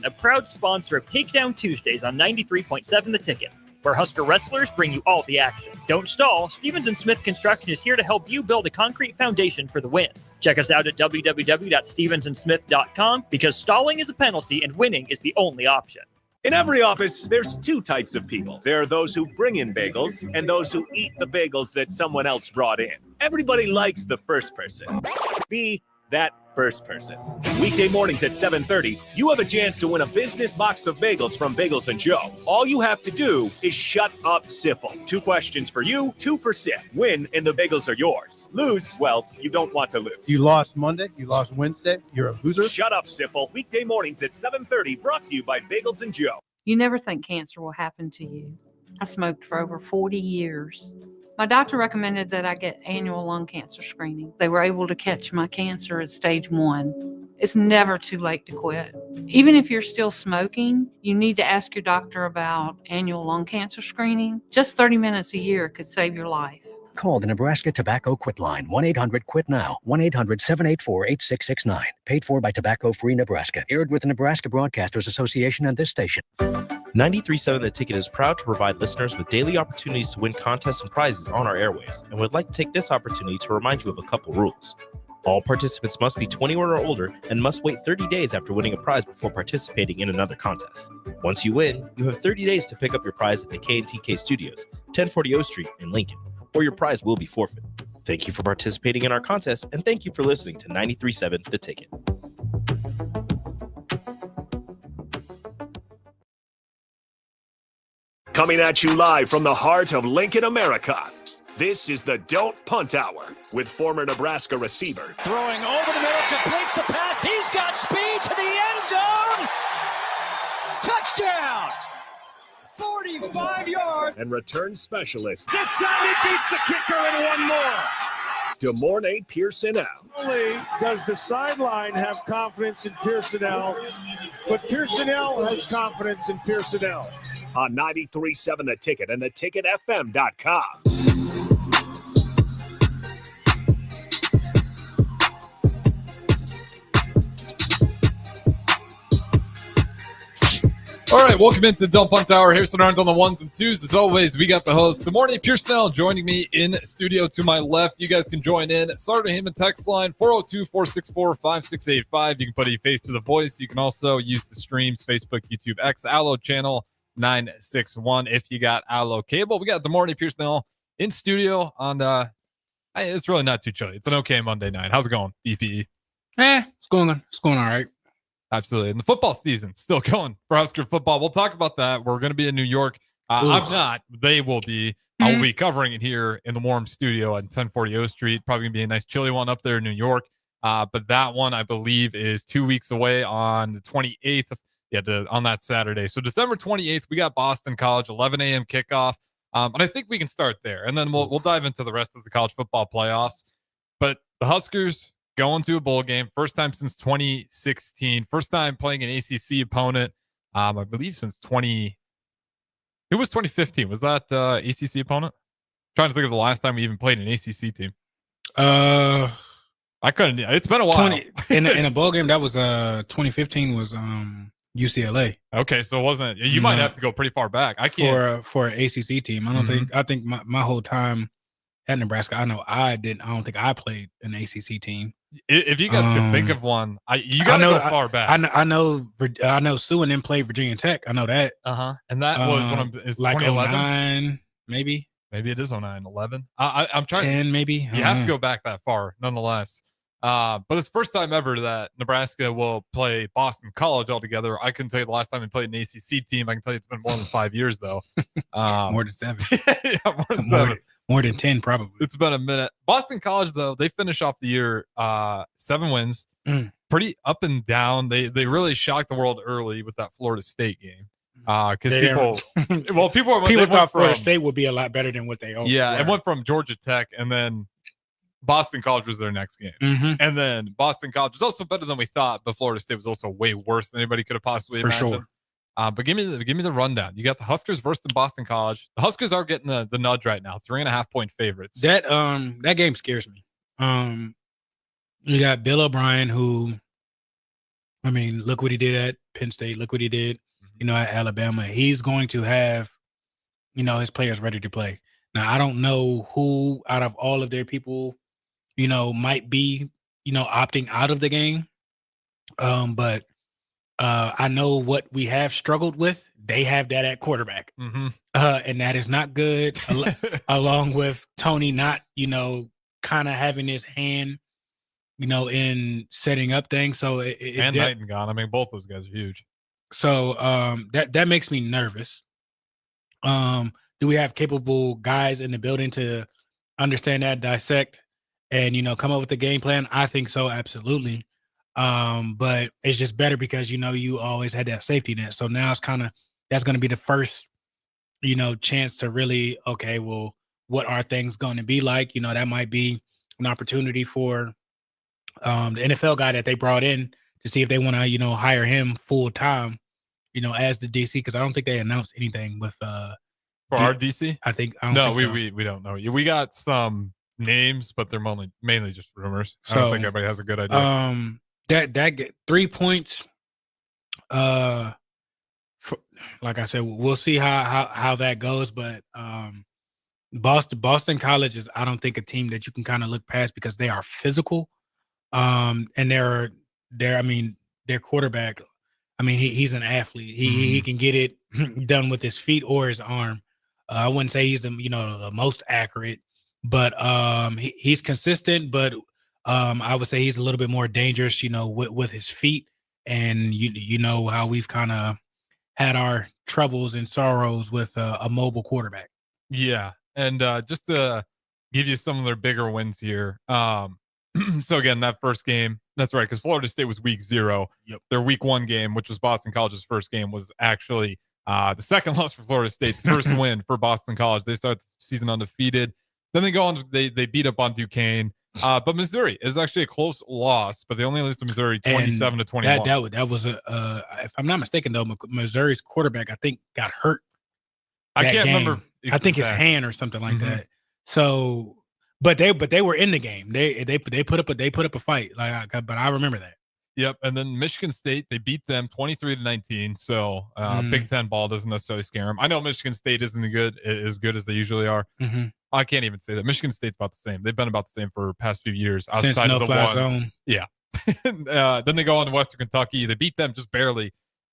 a proud sponsor of Takedown Tuesdays on 93.7 The Ticket, where Husker wrestlers bring you all the action. Don't stall. Stevens & Smith Construction is here to help you build a concrete foundation for the win. Check us out at www.stevensandsmith.com because stalling is a penalty and winning is the only option. In every office, there's two types of people. There are those who bring in bagels and those who eat the bagels that someone else brought in. Everybody likes the first person. Be that first person. Weekday mornings at 7:30, you have a chance to win a business box of bagels from Bagels & Joe. All you have to do is shut up, Sipple. 2 questions for you, 2 for Sip. Win, and the bagels are yours. Lose, well, you don't want to lose. You lost Monday, you lost Wednesday, you're a loser. Shut up, Sipple. Weekday mornings at 7:30, brought to you by Bagels & Joe. You never think cancer will happen to you. I smoked for over 40 years. My doctor recommended that I get annual lung cancer screening. They were able to catch my cancer at stage 1. It's never too late to quit. Even if you're still smoking, you need to ask your doctor about annual lung cancer screening. Just 30 minutes a year could save your life. Call the Nebraska Tobacco Quit Line, 1-800-QUIT-NOW, 1-800-784-8669. Paid for by Tobacco Free Nebraska. Aired with the Nebraska Broadcasters Association and this station. 93.7 The Ticket is proud to provide listeners with daily opportunities to win contests and prizes on our airwaves, and would like to take this opportunity to remind you of a couple rules. All participants must be 21 or older and must wait 30 days after winning a prize before participating in another contest. Once you win, you have 30 days to pick up your prize at the K&TK Studios, 1040 O Street in Lincoln, or your prize will be forfeit. Thank you for participating in our contest, and thank you for listening to 93.7 The Ticket. Coming at you live from the heart of Lincoln, America. This is the Don't Punt Hour with former Nebraska receiver. Throwing over the middle, completes the pass. He's got speed to the end zone. Touchdown. 45 yards. And return specialist. This time he beats the kicker and one more. DeMornay Pierson-El. Not only does the sideline have confidence in Pierson-El, but Pierson-El has confidence in Pierson-El. On 93.7 The Ticket and theticketfm.com. All right, welcome into the Don't Punt Hour. Here's what earns on the ones and twos. As always, we got the host, DeMornay Pierson-El, joining me in studio to my left. You guys can join in. Start him and text line 402-464-5685. You can put a face to the voice. You can also use the streams, Facebook, YouTube, X, Allo channel 961 if you got Allo cable. We got DeMornay Pierson-El in studio on it's really not too chilly. It's an okay Monday night. How's it going, DPE? It's going all right. Absolutely. And the football season still going for Husker football. We'll talk about that. We're going to be in New York. I'm not. They will be. I will be covering it here in the warm studio on 1040 O Street. Probably going to be a nice chilly one up there in New York. But that one, I believe, is 2 weeks away on the 28th. On that Saturday. So December 28th, we got Boston College, 11 a.m. kickoff. And I think we can start there. And then we'll dive into the rest of the college football playoffs. But the Huskers going to a bowl game, first time since 2016, first time playing an ACC opponent, I believe since 2015. Was that ACC opponent? Trying to think of the last time we even played an ACC team. I couldn't. It's been a while. In a bowl game, that was 2015 was UCLA. Okay, so it wasn't. You might have to go pretty far back. I can't for an ACC team. I think my whole time at Nebraska, I don't think I played an ACC team. If you guys can think of one, you got to go far back. I know Sue and them played Virginia Tech. I know that. And that was when it's like 2011, maybe. Maybe it is 09, 11. I'm trying 10, maybe. You have to go back that far, nonetheless. But it's the first time ever that Nebraska will play Boston College altogether. I couldn't tell you the last time we played an ACC team. I can tell you it's been more than 5 years, though. More than 7. Yeah, more than 7. More than 10, probably. It's been a minute. Boston College, though, they finish off the year 7 wins. Pretty up and down. They really shocked the world early with that Florida State game. Because people thought Florida State would be a lot better than what they are. Yeah, it went from Georgia Tech, and then Boston College was their next game. And then Boston College was also better than we thought, but Florida State was also way worse than anybody could have possibly imagined. For sure. But give me the rundown. You got the Huskers versus Boston College. The Huskers are getting the nudge right now, 3.5-point favorites. That game scares me. You got Bill O'Brien, who I mean, look what he did at Penn State. Look what he did, at Alabama. He's going to have, his players ready to play. Now, I don't know who out of all of their people, might be, opting out of the game. But I know what we have struggled with. They have that at quarterback. Mm-hmm. And that is not good, along with Tony not, kind of having his hand, in setting up things. So and Knight and Gone. I mean, both those guys are huge. So that makes me nervous. Do we have capable guys in the building to understand that, dissect, and come up with a game plan? I think so, absolutely. But it's just better because you always had that safety net. So now it's that's going to be the first chance to really, okay, well, what are things going to be like? That might be an opportunity for the NFL guy that they brought in to see if they want to hire him full time as the DC, because I don't think they announced anything with for our DC. I think we don't know. We got some names, but they're mainly just rumors. So, I don't think everybody has a good idea. That 3 points. Like I said, we'll see how that goes. But Boston College is, I don't think, a team that you can kind of look past because they are physical. And their quarterback. I mean, he's an athlete. He can get it done with his feet or his arm. I wouldn't say he's the most accurate, but he's consistent. But I would say he's a little bit more dangerous, with his feet. And you know how we've kind of had our troubles and sorrows with a mobile quarterback. Yeah, and just to give you some of their bigger wins here. So again, that first game, that's right, because Florida State was week 0. Yep. Their week 1 game, which was Boston College's first game, was actually the second loss for Florida State, the first win for Boston College. They start the season undefeated. Then they go on, they beat up on Duquesne. But Missouri is actually a close loss, but they only lose to Missouri 27-21. That was if I'm not mistaken though, Missouri's quarterback, I think, got hurt. I can't remember. I think his hand or something like that. So, but they were in the game. They put up a fight. But I remember that. Yep. And then Michigan State, they beat them 23-19. So Big Ten ball doesn't necessarily scare them. I know Michigan State isn't as good as they usually are. Mm-hmm. I can't even say that. Michigan State's about the same. They've been about the same for the past few years. Since outside no of the fly one. zone. Yeah. Then they go on to Western Kentucky. They beat them just barely,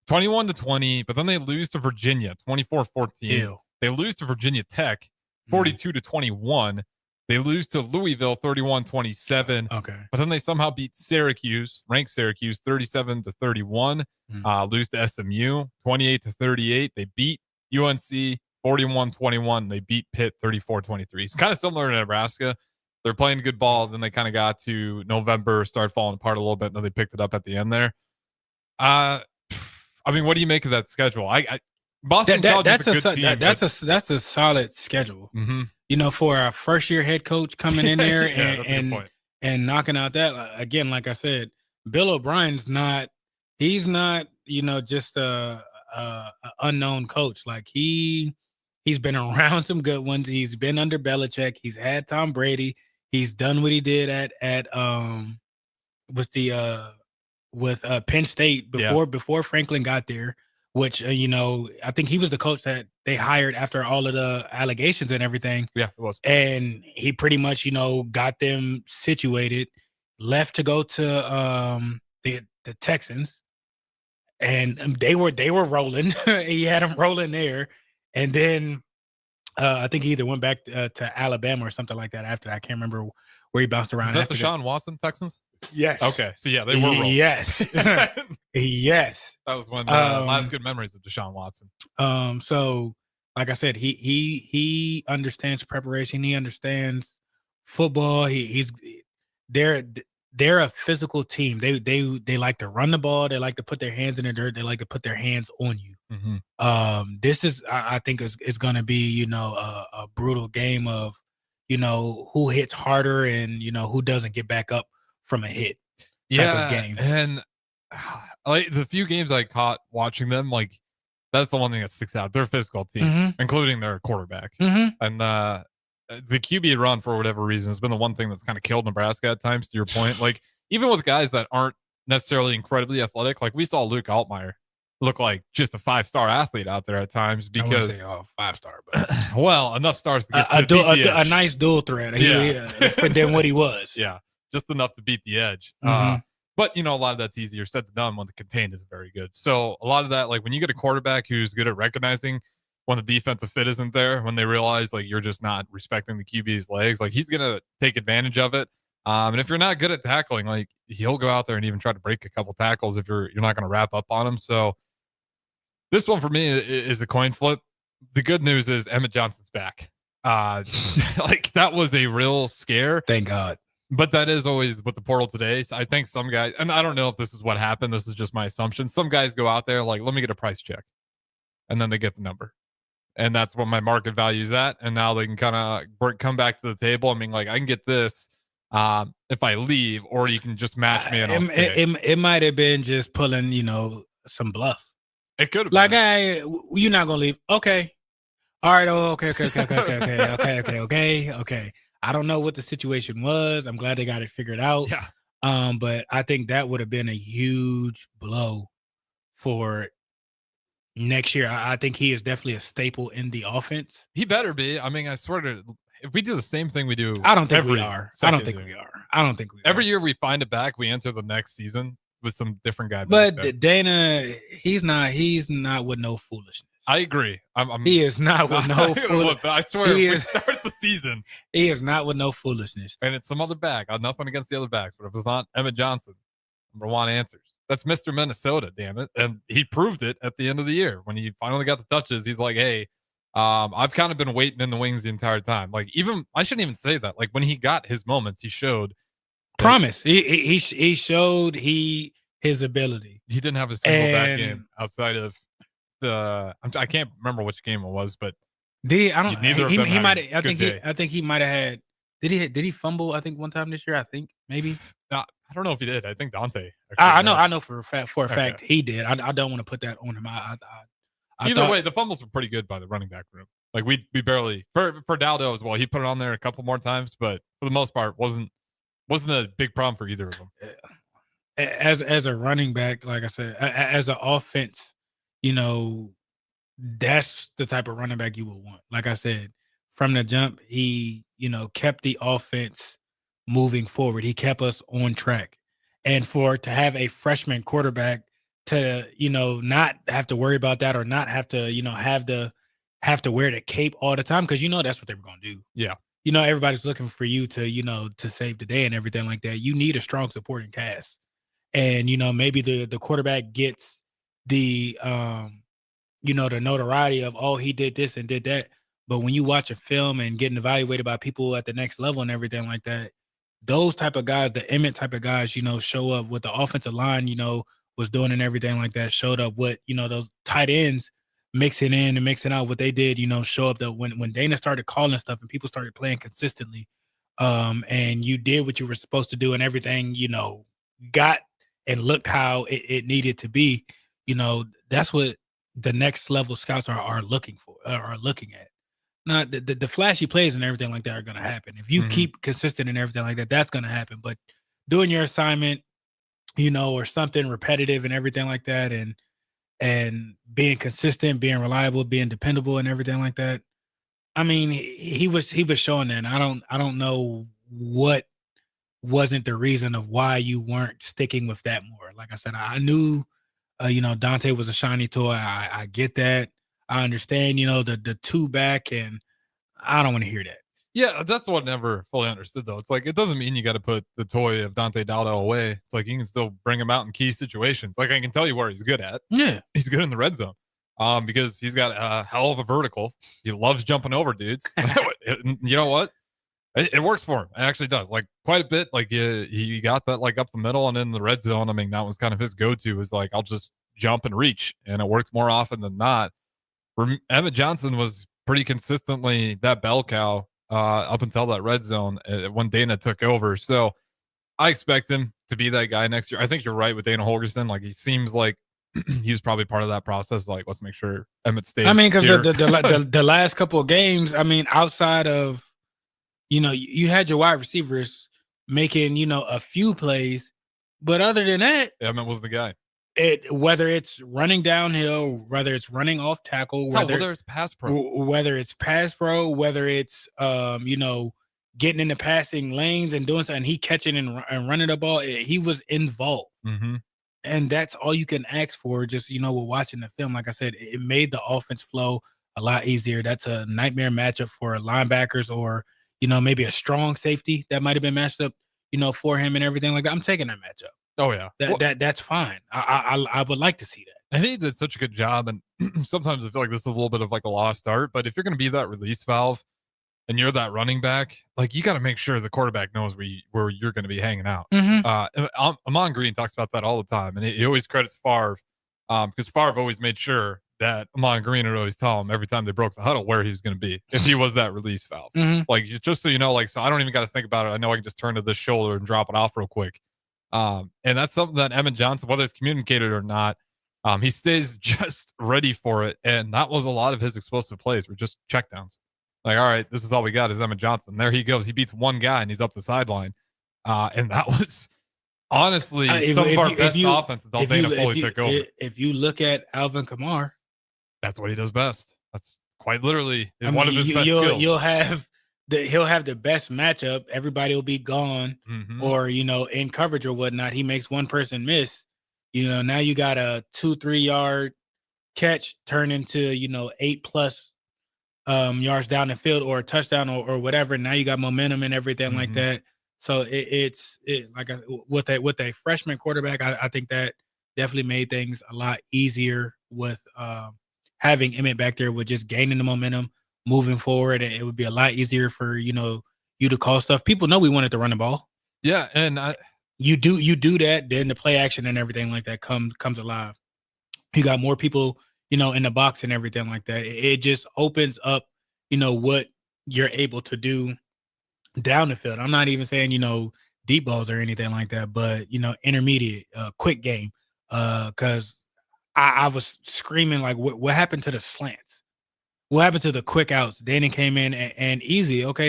21-20. But then they lose to Virginia, 24-14. They lose to Virginia Tech, 42-21. They lose to Louisville, 31-27. Okay. But then they somehow beat Syracuse, ranked Syracuse, 37-31. Lose to SMU, 28-38. They beat UNC, 41-21. They beat Pitt 34-23. It's kind of similar to Nebraska. They're playing good ball. Then they kind of got to November, started falling apart a little bit. And then they picked it up at the end there. I mean, what do you make of that schedule? Boston College is a good team. That's a solid schedule. Mm-hmm. For a first year head coach coming in there and knocking out that, again, like I said, Bill O'Brien's he's not just a unknown coach. Like he's been around some good ones. He's been under Belichick. He's had Tom Brady. He's done what he did with Penn State before Franklin got there, which I think he was the coach that they hired after all of the allegations and everything. Yeah, it was. And he pretty much got them situated, left to go to the Texans, and they were rolling. He had them rolling there. And then I think he either went back to Alabama or something like that after that. I can't remember where he bounced around. Is that Deshaun Watson, Texans? Yes. Okay. So, yeah, they were rolling. Yes. Yes. That was one of the last good memories of Deshaun Watson. So, like I said, he understands preparation. He understands football. They're a physical team. They like to run the ball. They like to put their hands in the dirt. They like to put their hands on you. Mm-hmm. This is, I think, is going to be a brutal game of who hits harder and who doesn't get back up from a hit. Type of game. And like the few games I caught watching them, like that's the one thing that sticks out. They're a physical team, including their quarterback, and the QB run, for whatever reason, has been the one thing that's kind of killed Nebraska at times. To your point, like even with guys that aren't necessarily incredibly athletic. Like we saw Luke Altmaier look like just a 5-star athlete out there at times because I wouldn't say 5-star, but well, enough stars to get to beat the edge. A nice dual threat. Than what he was. Yeah, just enough to beat the edge. But a lot of that's easier said than done when the contain isn't very good. So a lot of that, like when you get a quarterback who's good at recognizing when the defensive fit isn't there, when they realize like you're just not respecting the QB's legs, like he's gonna take advantage of it. And if you're not good at tackling, like he'll go out there and even try to break a couple tackles if you're not going to wrap up on him. So this one for me is a coin flip. The good news is Emmett Johnson's back. Like that was a real scare. Thank God. But that is always with the portal today. So I think some guys, and I don't know if this is what happened. This is just my assumption. Some guys go out there like, let me get a price check. And then they get the number. And that's what my market value is at. And now they can kind of come back to the table. I mean, like I can get this if I leave, or you can just match me and I'll stay. It might have been just pulling, some bluff. It could have like, been. hey, you're not gonna leave. Okay. All right. Oh, okay. I don't know what the situation was. I'm glad they got it figured out. Yeah. But I think that would have been a huge blow for next year. I think he is definitely a staple in the offense. He better be. I mean, I swear to, if we do the same thing we do, I don't think we are. Every year we find it back, we enter the next season with some different guy. But Dana, he's not with no foolishness. I agree. He is not with no foolishness. I swear, we start the season. He is not with no foolishness. And it's some other back. I have nothing against the other backs, but if it's not Emmett Johnson, number one answers. That's Mr. Minnesota, damn it. And he proved it at the end of the year. When he finally got the touches, he's like, hey, I've kind of been waiting in the wings the entire time. Like, even, I shouldn't even say that. Like, when he got his moments, he showed promise. He showed his ability. He didn't have a single bad game outside of I can't remember which game it was, but he might have. I think he might have had. Did he fumble? I think one time this year. I think maybe. I don't know if he did. I think Dante. I know for a fact he did. I don't want to put that on him. Either way, the fumbles were pretty good by the running back room. Like we barely for Daldo as well. He put it on there a couple more times, but for the most part, wasn't a big problem for either of them. As a running back, like I said, as an offense, that's the type of running back you would want. Like I said, from the jump, he kept the offense moving forward. He kept us on track, and to have a freshman quarterback to not have to worry about that, or not have to have to wear the cape all the time, because that's what they were going to do. Yeah. Everybody's looking for you to save the day and everything like that. You need a strong supporting cast. And, maybe the quarterback gets the, the notoriety of, oh, he did this and did that. But when you watch a film and getting evaluated by people at the next level and everything like that, those type of guys, the Emmett type of guys, show up with the offensive line, was doing and everything like that, showed up what, those tight ends mixing in and mixing out what they did, show up that when Dana started calling stuff and people started playing consistently, and you did what you were supposed to do and everything, got and looked how it needed to be, that's what the next level scouts are looking at. Now, the flashy plays and everything like that are going to happen. If you keep consistent and everything like that, that's going to happen. But doing your assignment, or something repetitive and everything like that, and being consistent, being reliable, being dependable and everything like that. I mean, he was showing that. And I don't know what wasn't the reason of why you weren't sticking with that more. Like I said, I knew, Dante was a shiny toy. I get that. I understand, the two back, and I don't want to hear that. Yeah, that's what I never fully understood, though. It's like, it doesn't mean you got to put the toy of Dante Daldo away. It's like you can still bring him out in key situations. Like, I can tell you where he's good at. Yeah. He's good in the red zone because he's got a hell of a vertical. He loves jumping over dudes. You know what? It works for him. It actually does. Like, quite a bit. Like, he got that, like, up the middle and in the red zone. I mean, that was kind of his go-to, is like, I'll just jump and reach. And it works more often than not. Emmett Johnson was pretty consistently that bell cow up until that red zone when Dana took over. So I expect him to be that guy next year. I think you're right with Dana Holgerson. Like, he seems like he was probably part of that process. Like, let's make sure Emmett stays. I mean, because the last couple of games, I mean, outside of, you had your wide receivers making, a few plays, But other than that, Emmett was the guy. Whether it's running downhill, whether it's running off tackle, whether it's pass pro, whether it's getting into passing lanes and doing something, he catching and running the ball, he was involved. Mm-hmm. And that's all you can ask for. Just, with watching the film, like I said, it made the offense flow a lot easier. That's a nightmare matchup for linebackers or, maybe a strong safety that might've been matched up, for him and everything like that. I'm taking that matchup. Oh yeah, that's fine. I would like to see that. And he did such a good job. And sometimes I feel like this is a little bit of like a lost art. But if you're going to be that release valve and you're that running back, like you got to make sure the quarterback knows where you're going to be hanging out. Mm-hmm. Amon Green talks about that all the time, and he always credits Favre because Favre always made sure that Amon Green would always tell him every time they broke the huddle where he was going to be if he was that release valve. Mm-hmm. Like just so you know, like so I don't even got to think about it. I know I can just turn to this shoulder and drop it off real quick. And that's something that Emmett Johnson, whether it's communicated or not, he stays just ready for it. And that was a lot of his explosive plays were just checkdowns. Like, all right, this is all we got is Emmett Johnson. There he goes. He beats one guy and he's up the sideline. And that was honestly some of our best offense until Dana Foley took over. If you look at Alvin Kamara, that's what he does best. That's quite literally one of his best skills. He'll have the best matchup. Everybody will be gone, mm-hmm. or in coverage or whatnot. He makes one person miss. Now you got a 2-3 yard catch turn into 8+ yards down the field or a touchdown or whatever. Now you got momentum and everything mm-hmm. like that. So it's like with a freshman quarterback, I think that definitely made things a lot easier with having Emmett back there with just gaining the momentum. Moving forward, it would be a lot easier for you to call stuff. People know we wanted to run the ball. Yeah, and you do that, then the play action and everything like that comes alive. You got more people, in the box and everything like that. It just opens up, what you're able to do down the field. I'm not even saying deep balls or anything like that, but intermediate, quick game. Because I was screaming like, what happened to the slants? What happened to the quick outs? Dana came in and easy. Okay,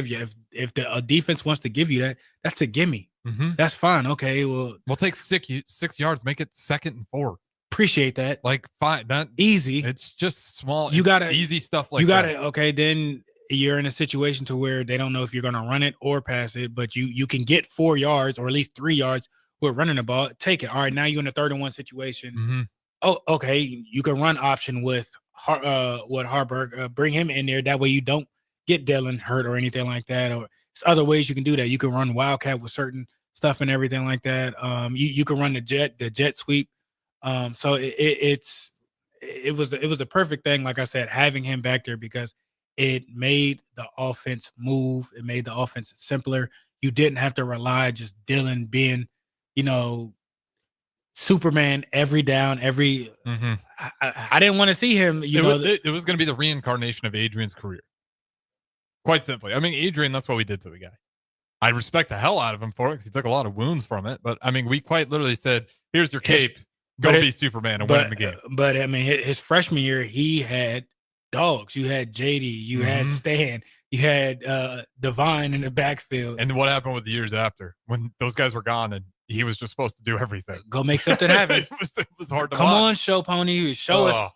if the defense wants to give you that, that's a gimme. Mm-hmm. That's fine. Okay, well, we'll take 6 yards, make it 2nd and 4. Appreciate that. Like fine, that easy. It's just small. You got easy stuff like you got that. it. Okay, then you're in a situation to where they don't know if you're going to run it or pass it, but you can get 4 yards or at least 3 yards with running the ball. Take it. All right, now you're in a 3rd and 1 situation. Mm-hmm. Oh, okay. You can run option with Harburg, bring him in there. That way you don't get Dylan hurt or anything like that. Or there's other ways you can do that. You can run Wildcat with certain stuff and everything like that. You can run the jet sweep. So it was a perfect thing. Like I said, having him back there because it made the offense move. It made the offense simpler. You didn't have to rely just Dylan being, Superman every down, every. Mm-hmm. I didn't want to see him. It was going to be the reincarnation of Adrian's career. Quite simply, I mean, Adrian. That's what we did to the guy. I respect the hell out of him for it because he took a lot of wounds from it. But I mean, we quite literally said, "Here's your cape, go be Superman and win the game." But I mean, his freshman year, he had dogs. You had JD, you mm-hmm. had Stan, you had Divine in the backfield. And what happened with the years after when those guys were gone and he was just supposed to do everything? Go make something happen. it was hard to come watch. on, show pony, show us.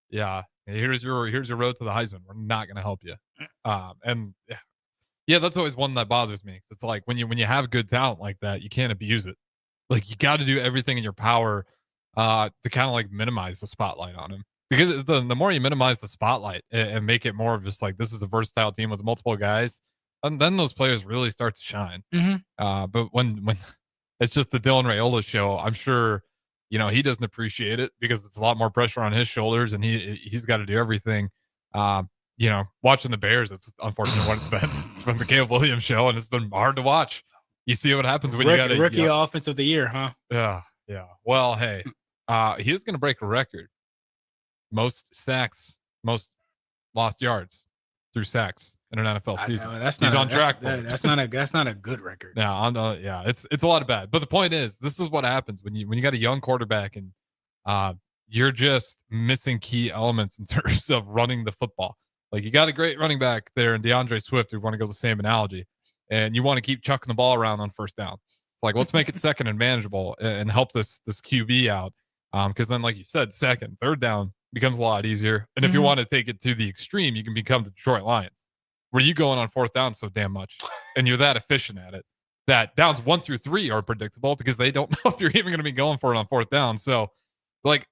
Yeah, here's your road to the Heisman. We're not going to help you. And yeah, that's always one that bothers me. It's like when you have good talent like that, you can't abuse it. Like you got to do everything in your power to kind of like minimize the spotlight on him. Because the more you minimize the spotlight and make it more of just like this is a versatile team with multiple guys, and then those players really start to shine. Mm-hmm. But when it's just the Dylan Raiola show, I'm sure he doesn't appreciate it because it's a lot more pressure on his shoulders, and he's got to do everything. Watching the Bears, it's unfortunate what it's been. It's been the Caleb Williams show, and it's been hard to watch. You see what happens when you got a rookie offense of the year, huh? Yeah. Well, hey, he is going to break a record. Most sacks, most lost yards through sacks in an NFL season. He's on track. That's not a good record. Yeah, it's a lot of bad. But the point is, this is what happens when you got a young quarterback and you're just missing key elements in terms of running the football. Like you got a great running back there in DeAndre Swift. We want to go the same analogy, and you want to keep chucking the ball around on first down. It's Like, let's make it second and manageable and help this QB out. Because then, like you said, second, third down becomes a lot easier. And if you want to take it to the extreme, you can become the Detroit Lions, where you going on fourth down so damn much, and you're that efficient at it that downs 1 through 3 are predictable because they don't know if you're even going to be going for it on fourth down. So, like,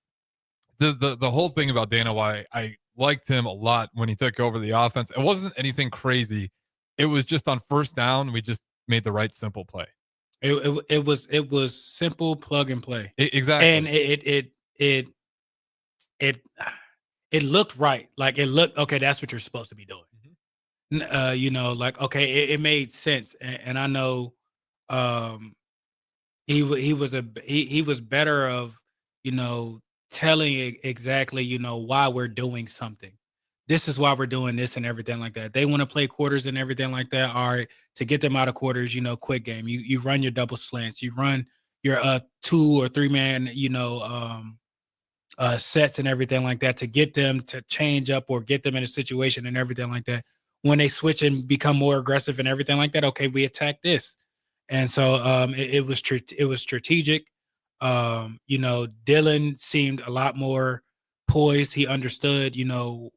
the whole thing about Dana, why I liked him a lot when he took over the offense, it wasn't anything crazy. It was just on first down, we just made the right simple play. It was simple plug and play. Exactly. And it looked right. Like, it looked okay. That's what you're supposed to be doing. You know, like, okay, it made sense. And I know, he was better of, you know, telling exactly, you know, why we're doing something. This is why we're doing this and everything like that. They want to play quarters and everything like that. All right, to get them out of quarters, you know, quick game. You run your double slants. You run your 2 or 3 man, you know, sets and everything like that to get them to change up or get them in a situation and everything like that. When they switch and become more aggressive and everything like that, okay, we attack this. And so it was strategic. You know, Dylan seemed a lot more poised. He understood, you know,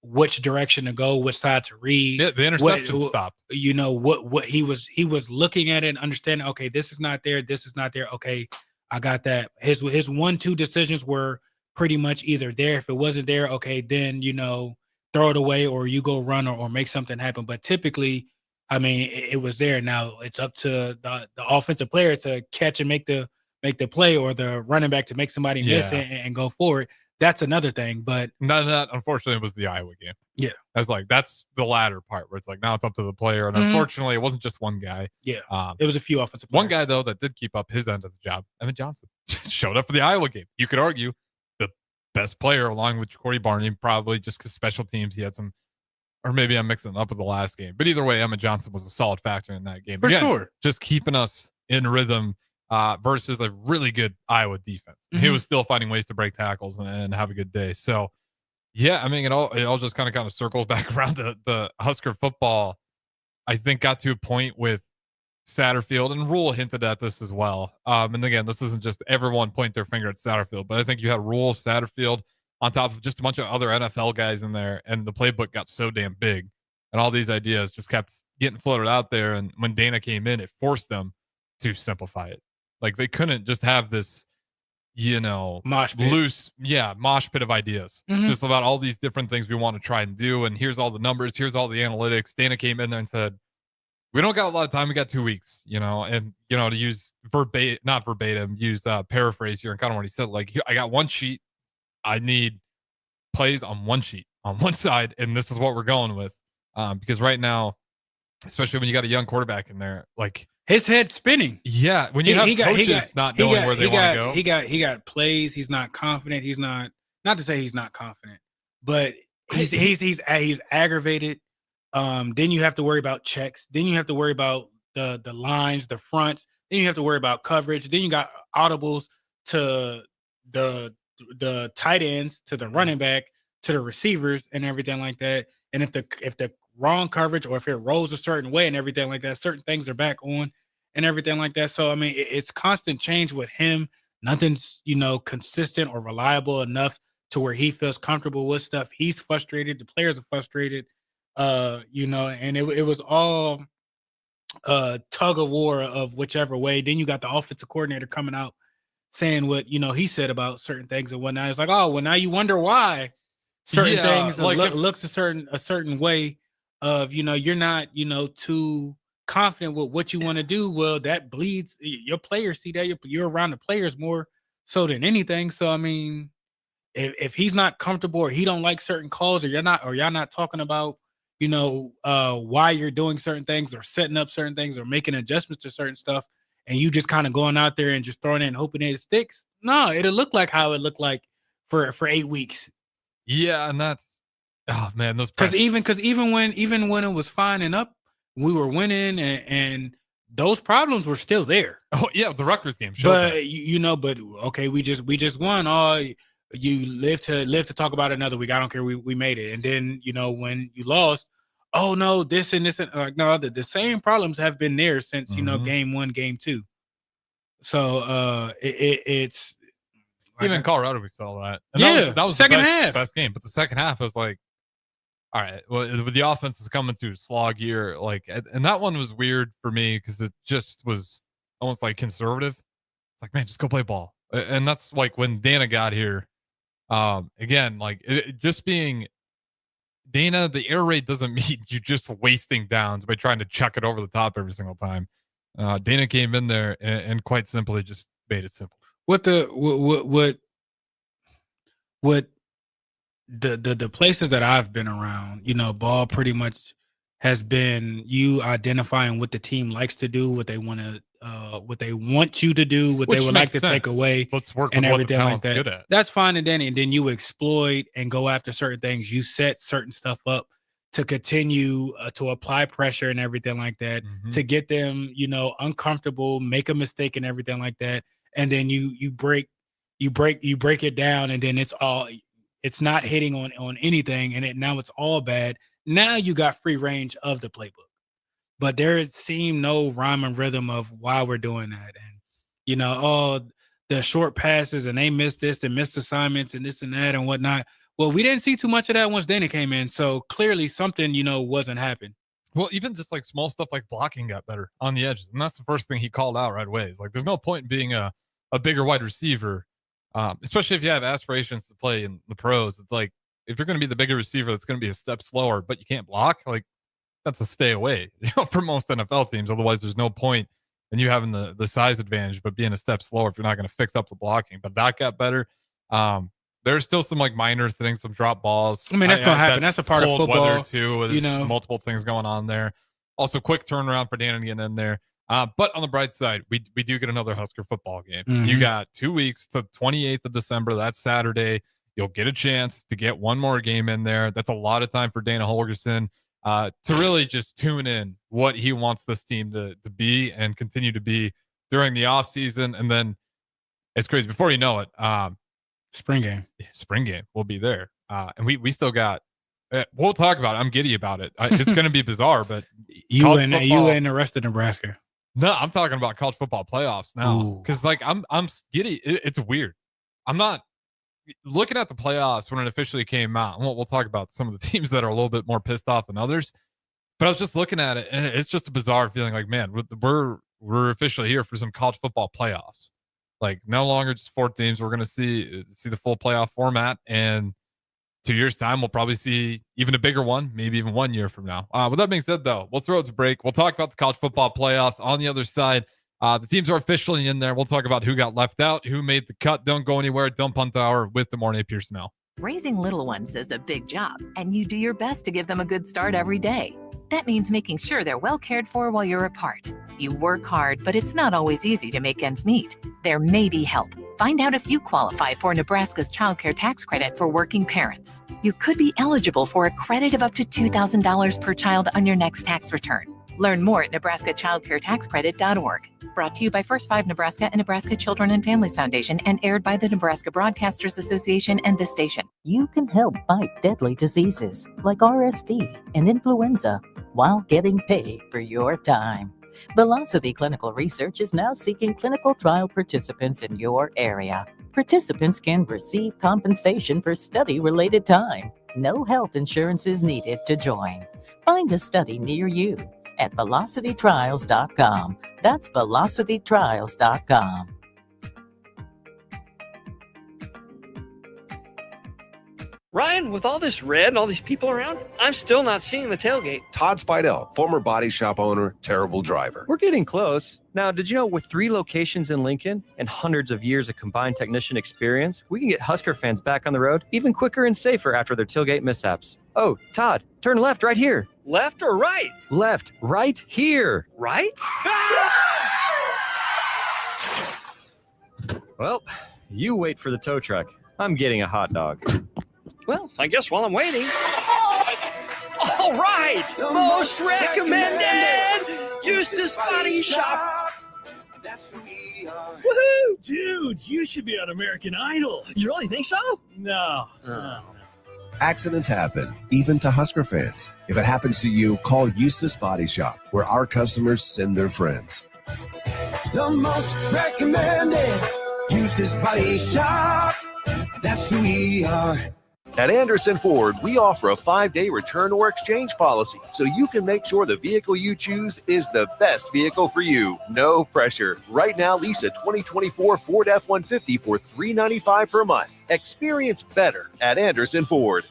which direction to go, which side to read. Yeah, the interception stopped. You know, what he was looking at it and understanding, okay, this is not there, this is not there. Okay, I got that. His 1-2 decisions were pretty much either there. If it wasn't there, okay, then, you know, throw it away or you go run or make something happen. But typically, I mean, it was there. Now it's up to the offensive player to catch and make the play, or the running back to make somebody miss and go forward. That's another thing. But that unfortunately was the Iowa game. Yeah. I was like, that's the latter part where it's like, now it's up to the player. And unfortunately, it wasn't just one guy. Yeah. It was a few offensive players. One guy, though, that did keep up his end of the job, Evan Johnson, showed up for the Iowa game. You could argue the best player along with Corey Barney, probably just because special teams, he had some, or maybe I'm mixing it up with the last game. But either way, Emma Johnson was a solid factor in that game. For sure. Just keeping us in rhythm versus a really good Iowa defense. He was still finding ways to break tackles and have a good day. So, yeah, I mean, it all just kind of circles back around to the Husker football. I think got to a point with Satterfield, and Rule hinted at this as well. And again, this isn't just everyone point their finger at Satterfield, but I think you had Rule, Satterfield, on top of just a bunch of other NFL guys in there, and the playbook got so damn big, and all these ideas just kept getting floated out there. And when Dana came in, it forced them to simplify it. Like, they couldn't just have this, you know, mosh pit of ideas, just about all these different things we want to try and do. And here's all the numbers, here's all the analytics. Dana came in there and said, we don't got a lot of time. We got 2 weeks, you know, and, you know, to use not verbatim, use paraphrase here and kind of what he said, like, I got one sheet. I need plays on one sheet, on one side, and this is what we're going with. Because right now, especially when you got a young quarterback in there, like, his head's spinning. Yeah, when you have coaches not knowing where they want to go. He got plays. He's not confident. He's not to say he's not confident, but he's aggravated. Then you have to worry about checks. Then you have to worry about the lines, the fronts. Then you have to worry about coverage. Then you got audibles to the tight ends, to the running back, to the receivers, and everything like that. And if the wrong coverage, or if it rolls a certain way and everything like that, certain things are back on and everything like that. So, I mean, it's constant change with him. Nothing's, you know, consistent or reliable enough to where he feels comfortable with stuff. He's frustrated. The players are frustrated, you know, and it was all tug of war of whichever way. Then you got the offensive coordinator coming out saying what, you know, he said about certain things and whatnot. It's like, oh, well, now you wonder why certain things like looks a certain way of, you know, you're not, you know, too confident with what you want to do. Well, that bleeds your players see that you're around the players more so than anything. So, I mean, if he's not comfortable or he don't like certain calls, or y'all not talking about, you know, why you're doing certain things or setting up certain things or making adjustments to certain stuff, and you just kind of going out there and just throwing it and hoping it sticks. No, it'll look like how it looked like for 8 weeks. Yeah, and that's, oh man, those because even when it was fine and up, we were winning, and those problems were still there. Oh yeah, the Rutgers game. But you know, but okay, we just won. Oh, you live to talk about it another week. I don't care. We made it, and then, you know, when you lost, oh no, this and this, and like, no, the same problems have been there since, you know, game 1, game 2. So it's even in Colorado we saw that. And that was second the half. best game. But the second half was like, all right, well, the offense is coming through slog year, like, and that one was weird for me because it just was almost like conservative. It's like, man, just go play ball. And that's like when Dana got here. Again, like it just being Dana, the air raid doesn't mean you just wasting downs by trying to chuck it over the top every single time. Dana came in there and quite simply just made it simple. What the places that I've been around, you know, ball pretty much has been you identifying what the team likes to do, what they want to, what they want you to do, what Which they would like makes to take sense. away, Let's work and with what the everything like talent's good that. at. That's fine, and then you exploit and go after certain things. You set certain stuff up to continue to apply pressure and everything like that, to get them, you know, uncomfortable, make a mistake and everything like that, and then you break it down, and then it's not hitting on anything, and now it's all bad. Now you got free range of the playbook. But there seemed no rhyme and rhythm of why we're doing that. And, you know, the short passes and they missed this and missed assignments and this and that and whatnot. Well, we didn't see too much of that once Dana came in. So clearly something, you know, wasn't happening. Well, even just like small stuff like blocking got better on the edges. And that's the first thing he called out right away. It's like, there's no point in being a bigger wide receiver, especially if you have aspirations to play in the pros. It's like, if you're going to be the bigger receiver, that's going to be a step slower, but you can't block. Like, that's a stay away, you know, for most NFL teams. Otherwise, there's no point in you having the size advantage, but being a step slower if you're not going to fix up the blocking. But that got better. There's still some like minor things, some drop balls. I mean, that's going to happen. That's a part of football weather too. There's you know, multiple things going on there. Also, quick turnaround for Dana getting in there. But on the bright side, we do get another Husker football game. You got 2 weeks to 28th of December. That's Saturday. You'll get a chance to get one more game in there. That's a lot of time for Dana Holgorsen to really just tune in what he wants this team to be and continue to be during the offseason. And then it's crazy. Before you know it, spring game will be there. And we still got, we'll talk about it. I'm giddy about it. It's going to be bizarre, but you and the rest of Nebraska. No, I'm talking about college football playoffs now. Cause like I'm giddy. It's weird. I'm not looking at the playoffs when it officially came out. And we'll talk about some of the teams that are a little bit more pissed off than others, but I was just looking at it and it's just a bizarre feeling like, man, we're officially here for some college football playoffs. Like no longer just 4 teams. We're going to see the full playoff format, and 2 years time, we'll probably see even a bigger one, maybe even 1 year from now. With that being said, though, we'll throw it to break. We'll talk about the college football playoffs on the other side. The teams are officially in there. We'll talk about who got left out, who made the cut. Don't go anywhere. Don't punt hour with the morning Pierson-El. Raising little ones is a big job, and you do your best to give them a good start every day. That means making sure they're well cared for while you're apart. You work hard, but it's not always easy to make ends meet. There may be help. Find out if you qualify for Nebraska's Child Care Tax Credit for working parents. You could be eligible for a credit of up to $2,000 per child on your next tax return. Learn more at nebraskachildcaretaxcredit.org. Brought to you by First 5 Nebraska and Nebraska Children and Families Foundation and aired by the Nebraska Broadcasters Association and this station. You can help fight deadly diseases like RSV and influenza while getting paid for your time. Velocity Clinical Research is now seeking clinical trial participants in your area. Participants can receive compensation for study-related time. No health insurance is needed to join. Find a study near you at velocitytrials.com. That's velocitytrials.com. Ryan, with all this red and all these people around, I'm still not seeing the tailgate. Todd Spidell, former body shop owner, terrible driver. We're getting close. Now, did you know with 3 locations in Lincoln and hundreds of years of combined technician experience, we can get Husker fans back on the road even quicker and safer after their tailgate mishaps? Oh, Todd, turn left right here. Left or right? Left, right here. Right? Well, you wait for the tow truck. I'm getting a hot dog. Well, I guess while I'm waiting. All right! Most recommended! Eustace Body Shop! Woohoo! Dude, you should be on American Idol. You really think so? No. Accidents happen, even to Husker fans. If it happens to you, call Eustace Body Shop, where our customers send their friends. The most recommended. Used his body shop. That's who we are. At Anderson Ford, we offer a 5-day return or exchange policy, so you can make sure the vehicle you choose is the best vehicle for you. No pressure. Right now, lease a 2024 Ford F-150 for $395 per month. Experience better at Anderson Ford.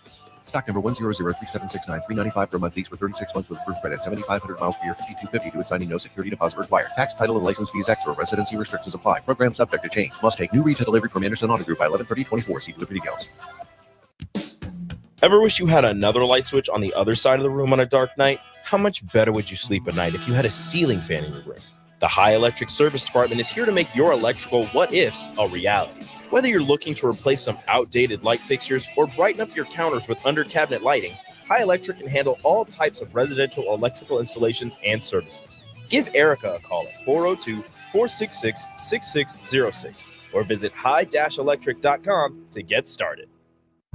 Stock number 1003769, $395 per month lease for 36 months with approved credit, 7,500 miles per year, $52.50 to its signing, no security deposit required. Tax, title, and license fees extra. Residency restrictions apply. Program subject to change. Must take new retail delivery from Anderson Auto Group by 11/30/24. See delivery details. Ever wish you had another light switch on the other side of the room on a dark night? How much better would you sleep at night if you had a ceiling fan in your room? The High Electric Service Department is here to make your electrical what-ifs a reality. Whether you're looking to replace some outdated light fixtures or brighten up your counters with under-cabinet lighting, High Electric can handle all types of residential electrical installations and services. Give Erica a call at 402-466-6606 or visit high-electric.com to get started.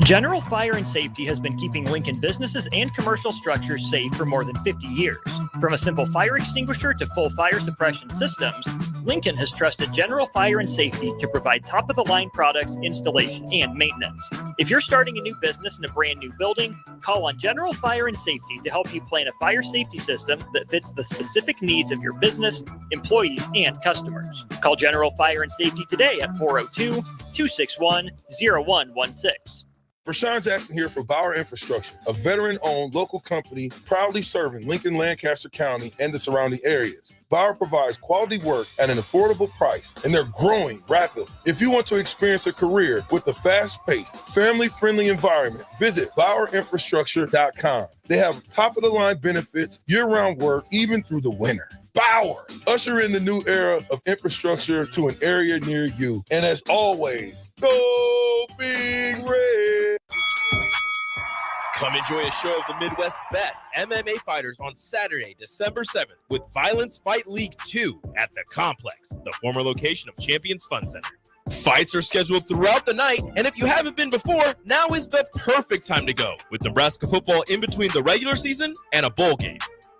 General Fire and Safety has been keeping Lincoln businesses and commercial structures safe for more than 50 years. From a simple fire extinguisher to full fire suppression systems, Lincoln has trusted General Fire and Safety to provide top-of-the-line products, installation, and maintenance. If you're starting a new business in a brand new building, call on General Fire and Safety to help you plan a fire safety system that fits the specific needs of your business, employees, and customers. Call General Fire and Safety today at 402-261-0116. Rashawn Jackson here for Bauer Infrastructure, a veteran-owned local company proudly serving Lincoln, Lancaster County, and the surrounding areas. Bauer provides quality work at an affordable price, and they're growing rapidly. If you want to experience a career with a fast-paced, family-friendly environment, visit BauerInfrastructure.com. They have top-of-the-line benefits, year-round work, even through the winter. Bauer, usher in the new era of infrastructure to an area near you. And as always, go Big Red! Come enjoy a show of the Midwest's best MMA fighters on Saturday, December 7th with Violence Fight League 2 at the Complex, the former location of Champions Fun Center. Fights are scheduled throughout the night, and if you haven't been before, now is the perfect time to go, with Nebraska football in between the regular season and a bowl game.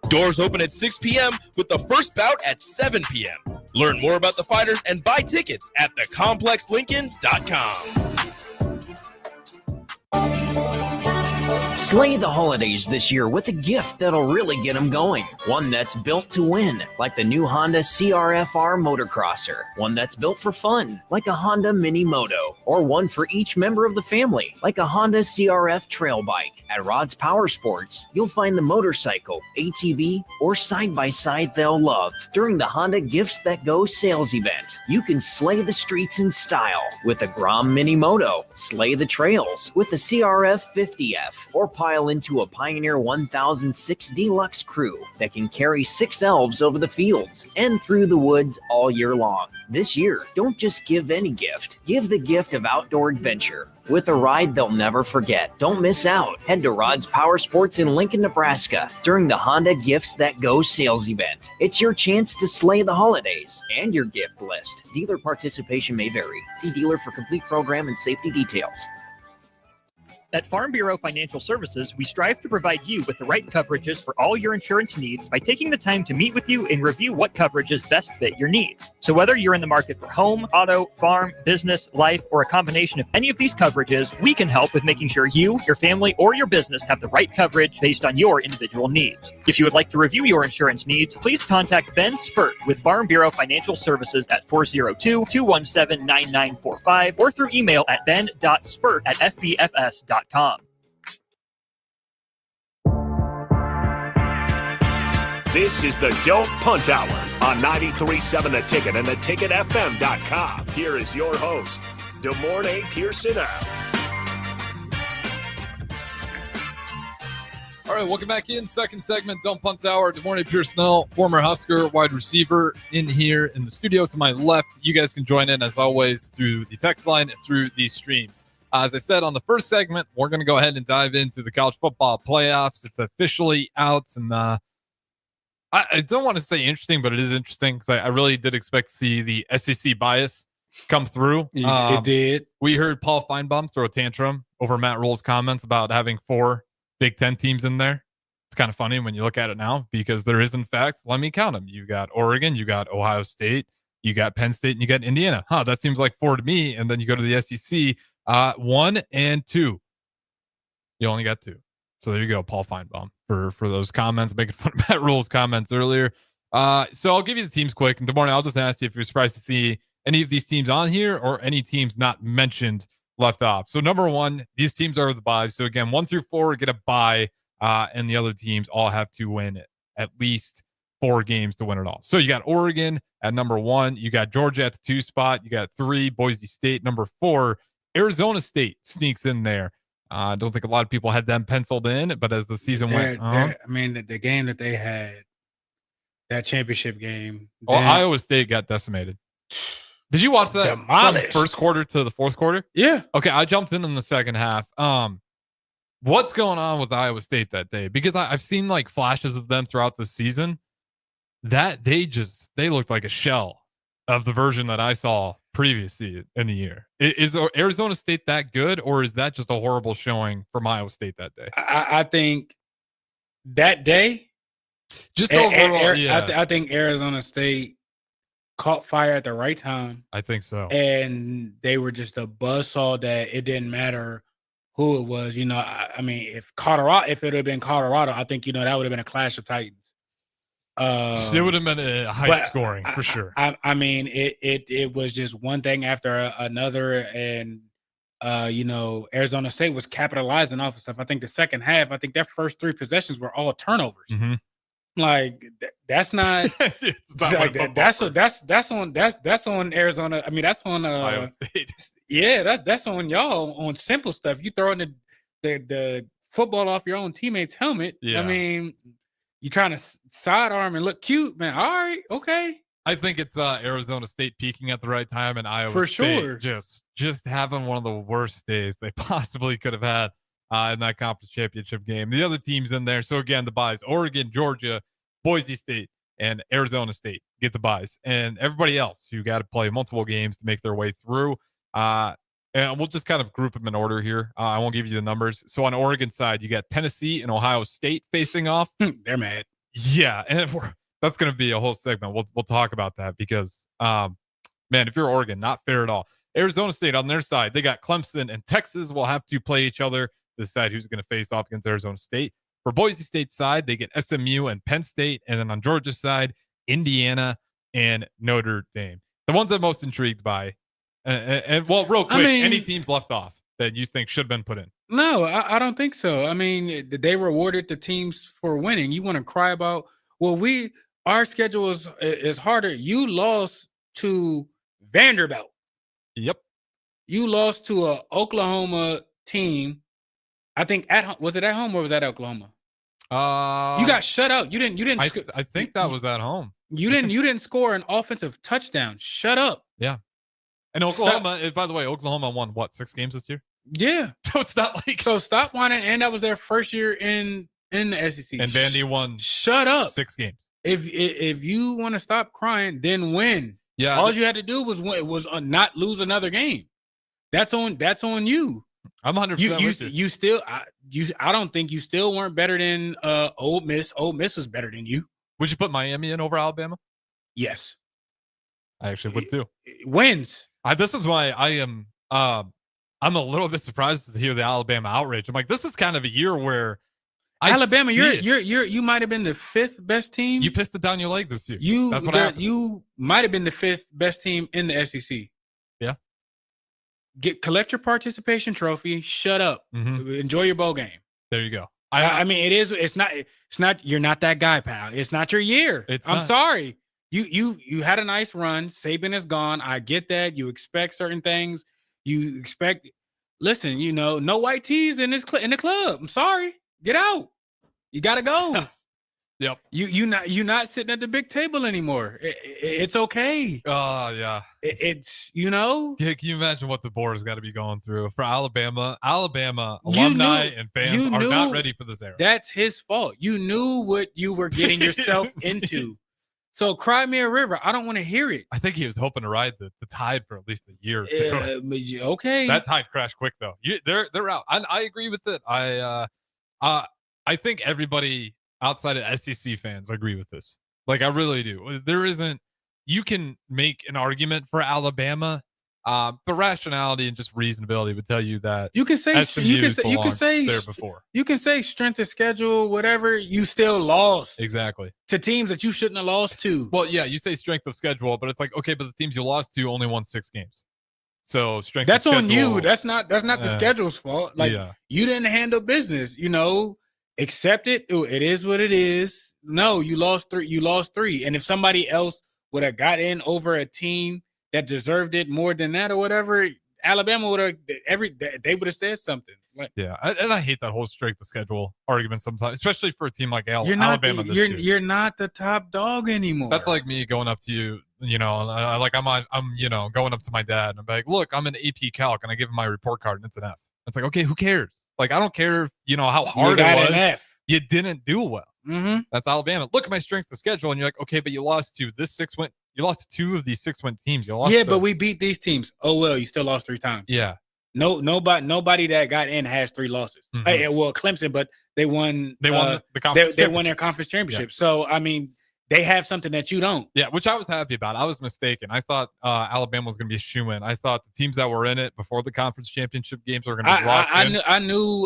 Doors open at 6 p.m. with the first bout at 7 p.m. Learn more about the fighters and buy tickets at thecomplexlincoln.com. Slay the holidays this year with a gift that'll really get them going. One that's built to win, like the new Honda CR-FR Motocrosser. One that's built for fun, like a Honda Mini Moto. Or one for each member of the family, like a Honda CR-F Trail Bike. At Rod's Power Sports, you'll find the motorcycle, ATV, or side-by-side they'll love. During the Honda Gifts That Go sales event, you can slay the streets in style with a Grom Mini Moto, slay the trails with the CR-F 50F, or pile into a Pioneer 1006 Deluxe Crew that can carry 6 elves over the fields and through the woods all year long. This year, don't just give any gift. Give the gift of outdoor adventure with a ride they'll never forget. Don't miss out. Head to Rod's Power Sports in Lincoln, Nebraska during the Honda Gifts That Go sales event. It's your chance to slay the holidays and your gift list. Dealer participation may vary. See dealer for complete program and safety details. At Farm Bureau Financial Services, we strive to provide you with the right coverages for all your insurance needs by taking the time to meet with you and review what coverages best fit your needs. So whether you're in the market for home, auto, farm, business, life, or a combination of any of these coverages, we can help with making sure you, your family, or your business have the right coverage based on your individual needs. If you would like to review your insurance needs, please contact Ben Spurt with Farm Bureau Financial Services at 402-217-9945 or through email at ben.spurt@fbfs.com. This is the Don't Punt Hour on 93.7 The Ticket and theticketfm.com. Here is your host, DeMornay Pierson-El. All right, welcome back in. Second segment, Don't Punt Hour. DeMornay Pierson-El, former Husker wide receiver, in here in the studio to my left. You guys can join in, as always, through the text line and through these streams. As I said on the first segment, we're going to go ahead and dive into the college football playoffs. It's officially out, and I don't want to say interesting, but it is interesting because I really did expect to see the SEC bias come through. It did. We heard Paul Feinbaum throw a tantrum over Matt Rule's comments about having 4 Big Ten teams in there. It's kind of funny when you look at it now because there is, in fact, let me count them. You got Oregon, you got Ohio State, You got Penn State and you got Indiana. That seems like 4 to me. And then you go to the SEC, 1 and 2. You only got 2. So there you go, Paul Feinbaum, for those comments, making fun of Matt Rule's comments earlier. So I'll give you the teams quick. And tomorrow, I'll just ask you if you're surprised to see any of these teams on here or any teams not mentioned left off. So number 1, these teams are the buys. So again, 1 through 4 get a bye, and the other teams all have to win at least 4 games to win it all. So you got Oregon at number 1. You got Georgia at the 2 spot. You got 3, Boise State. Number 4, Arizona State sneaks in there. I don't think a lot of people had them penciled in, but as the season went on. I mean, the game that they had, that championship game. Iowa State got decimated. Did you watch that demolished from first quarter to the fourth quarter? Yeah. Okay, I jumped in the second half. What's going on with Iowa State that day? Because I've seen like flashes of them throughout the season. That they looked like a shell of the version that I saw previously in the year. Is Arizona State that good, or is that just a horrible showing from Iowa State that day? I think that day, just overall, I think Arizona State caught fire at the right time. I think so. And they were just a buzzsaw that it didn't matter who it was. I mean, if it would have been Colorado, I think, that would have been a clash of titans. It would have been a high scoring for sure. I mean, it was just one thing after another, and Arizona State was capitalizing off of stuff. I think the second half, their first 3 possessions were all turnovers. Mm-hmm. Like that's not. That's on Arizona. I mean, that's on Iowa State. Yeah, that's on y'all on simple stuff. You throwing the football off your own teammate's helmet. Yeah. I mean, you trying to sidearm and look cute, man. All right, okay. I think it's Arizona State peaking at the right time, and Iowa For State sure. just having one of the worst days they possibly could have had in that conference championship game. The other teams in there. So again, the buys: Oregon, Georgia, Boise State, and Arizona State get the buys, and everybody else who got to play multiple games to make their way through. And we'll just kind of group them in order here. I won't give you the numbers. So on Oregon side, you got Tennessee and Ohio State facing off. They're mad. Yeah, and that's going to be a whole segment. We'll talk about that because, man, if you're Oregon, not fair at all. Arizona State on their side, they got Clemson and Texas will have to play each other to decide who's going to face off against Arizona State. For Boise State's side, they get SMU and Penn State, and then on Georgia's side, Indiana and Notre Dame. The ones I'm most intrigued by. Well, real quick, any teams left off that you think should have been put in? No, I don't think so. I mean, they rewarded the teams for winning. You want to cry about, our schedule is harder. You lost to Vanderbilt. Yep. You lost to a Oklahoma team. I think was it at home or was that Oklahoma? You got shut out. You didn't. I think that was at home. You didn't score an offensive touchdown. Shut up. Yeah. And Oklahoma, by the way, Oklahoma won 6 games this year? Yeah. So it's not like. So stop whining. And that was their first year in the SEC. And Vandy won. Shut up. 6 games. If you want to stop crying, then win. Yeah. All you had to do was not lose another game. That's on you. I'm 100% with you. You still I don't think you still weren't better than Ole Miss. Ole Miss was better than you. Would you put Miami in over Alabama? Yes. I actually would too. Wins. This is why I'm a little bit surprised to hear the Alabama outrage. I'm like, this is kind of a year where Alabama, you might have been the 5th best team. You pissed it down your leg this year. That's what happened. You might have been the 5th best team in the SEC. Yeah. Collect your participation trophy. Shut up. Mm-hmm. Enjoy your bowl game. There you go. I mean, it's not. You're not that guy, pal. It's not your year. I'm sorry. You had a nice run. Saban is gone. I get that. You expect certain things. You expect. Listen, no white tees in the club. I'm sorry. Get out. You gotta go. Yep. You not sitting at the big table anymore. It's okay. Oh yeah. It's Can you imagine what the board has got to be going through for Alabama? Alabama alumni and fans are not ready for this era. That's his fault. You knew what you were getting yourself into. So cry me a river. I don't want to hear it. I think he was hoping to ride the tide for at least a year or two. Okay. That tide crashed quick though. They're out. I agree with it. I think everybody outside of SEC fans agree with this. Like I really do. There isn't. you can make an argument for Alabama, but rationality and just reasonability would tell you that you can say there before. You can say strength of schedule, whatever. You still lost Exactly to teams that you shouldn't have lost to. Well, yeah, you say strength of schedule, but it's like, okay, but the teams you lost to only won 6 games. So strength. That's of on schedule, you. That's not the schedule's fault. Like you didn't handle business. Accept it. It is what it is. No, you lost 3. You lost 3. And if somebody else would have got in over a team that deserved it more than that or whatever, Alabama would have they would have said something. Like, and I hate that whole strength of schedule argument sometimes, especially for a team like Alabama. You're not the top dog anymore. That's like me going up to you. I'm going up to my dad and I'm like, look, I'm an AP Calc, and I give him my report card and it's an F. It's like, okay, who cares? Like, I don't care, how hard it was. An F. You didn't do well. Mm-hmm. That's Alabama. Look at my strength of schedule, and you're like, okay, but you lost to this 6-win. You lost to 2 of these 6-win teams. You lost. But we beat these teams. Oh well, you still lost 3 times. Yeah. Nobody that got in has 3 losses. Mm-hmm. Well, Clemson, but they won. They won the conference. They won their conference championship. Yeah. So I mean, they have something that you don't. Yeah, which I was happy about. I was mistaken. I thought Alabama was going to be a shoo-in. I thought the teams that were in it before the conference championship games were going to be locked in.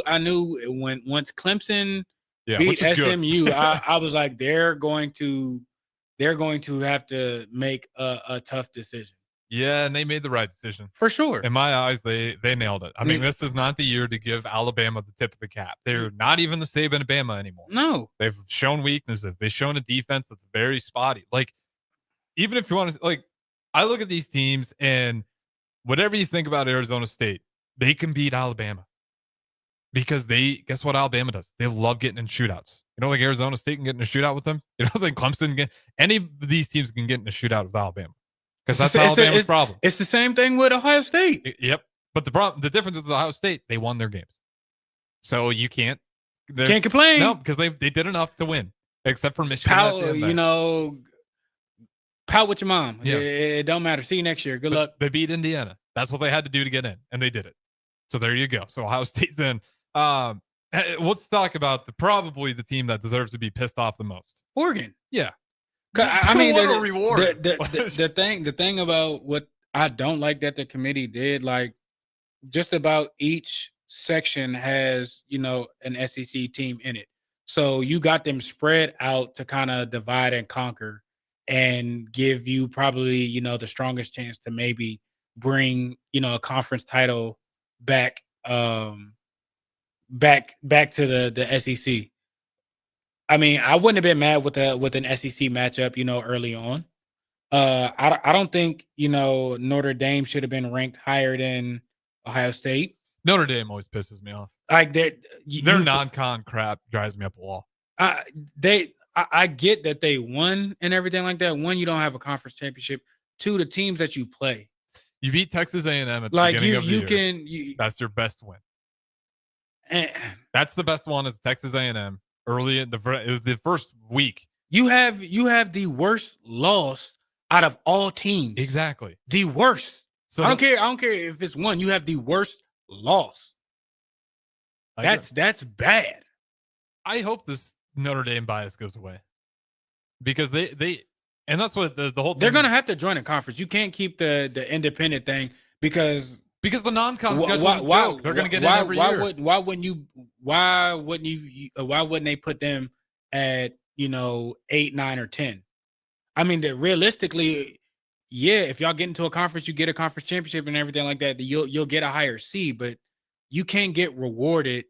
I knew once Clemson beat SMU, I was like, they're going to have to make a tough decision. Yeah, and they made the right decision. For sure. In my eyes, they nailed it. I mean, this is not the year to give Alabama the tip of the cap. They're not even the Saban Bama anymore. No. They've shown weaknesses. They've shown a defense that's very spotty. Like, even if you want to, I look at these teams, and whatever you think about Arizona State, they can beat Alabama. Because guess what Alabama does? They love getting in shootouts. Like Arizona State can get in a shootout with them. Like Clemson any of these teams can get in a shootout with Alabama. Because that's Alabama's problem. It's the same thing with Ohio State. Yep. But the difference with Ohio State, they won their games. So you can't complain. No, because they did enough to win. Except for Michigan. Pout with your mom. Yeah. It don't matter. See you next year. Good luck. They beat Indiana. That's what they had to do to get in. And they did it. So there you go. So Ohio State's in. Let's talk about probably the team that deserves to be pissed off the most. Oregon. Yeah. I mean, what a reward. The thing about what I don't like that the committee did, like, just about each section has, an SEC team in it. So you got them spread out to kind of divide and conquer and give you probably, the strongest chance to maybe bring, a conference title back to the SEC. I mean, I wouldn't have been mad with an SEC matchup, early on. I don't think, Notre Dame should have been ranked higher than Ohio State. Notre Dame always pisses me off. Like their non-con crap drives me up a wall. I get that they won and everything like that. 1, you don't have a conference championship. 2, the teams that you play. You beat Texas A&M at the beginning of the year. That's your best win. That's the best one is Texas A&M. Early it was the first week. You have the worst loss out of all teams. Exactly. The worst. So I don't care if it's 1. You have the worst loss. That's bad. I hope this Notre Dame bias goes away. Because they and that's what the whole thing. They're gonna have to join a conference. You can't keep the independent thing because the non-con schedule is a joke. They're gonna get in every year. Why wouldn't they put them at 8, 9, or 10? I mean, realistically, yeah, if y'all get into a conference, you get a conference championship and everything like that, you'll get a higher seed, but you can't get rewarded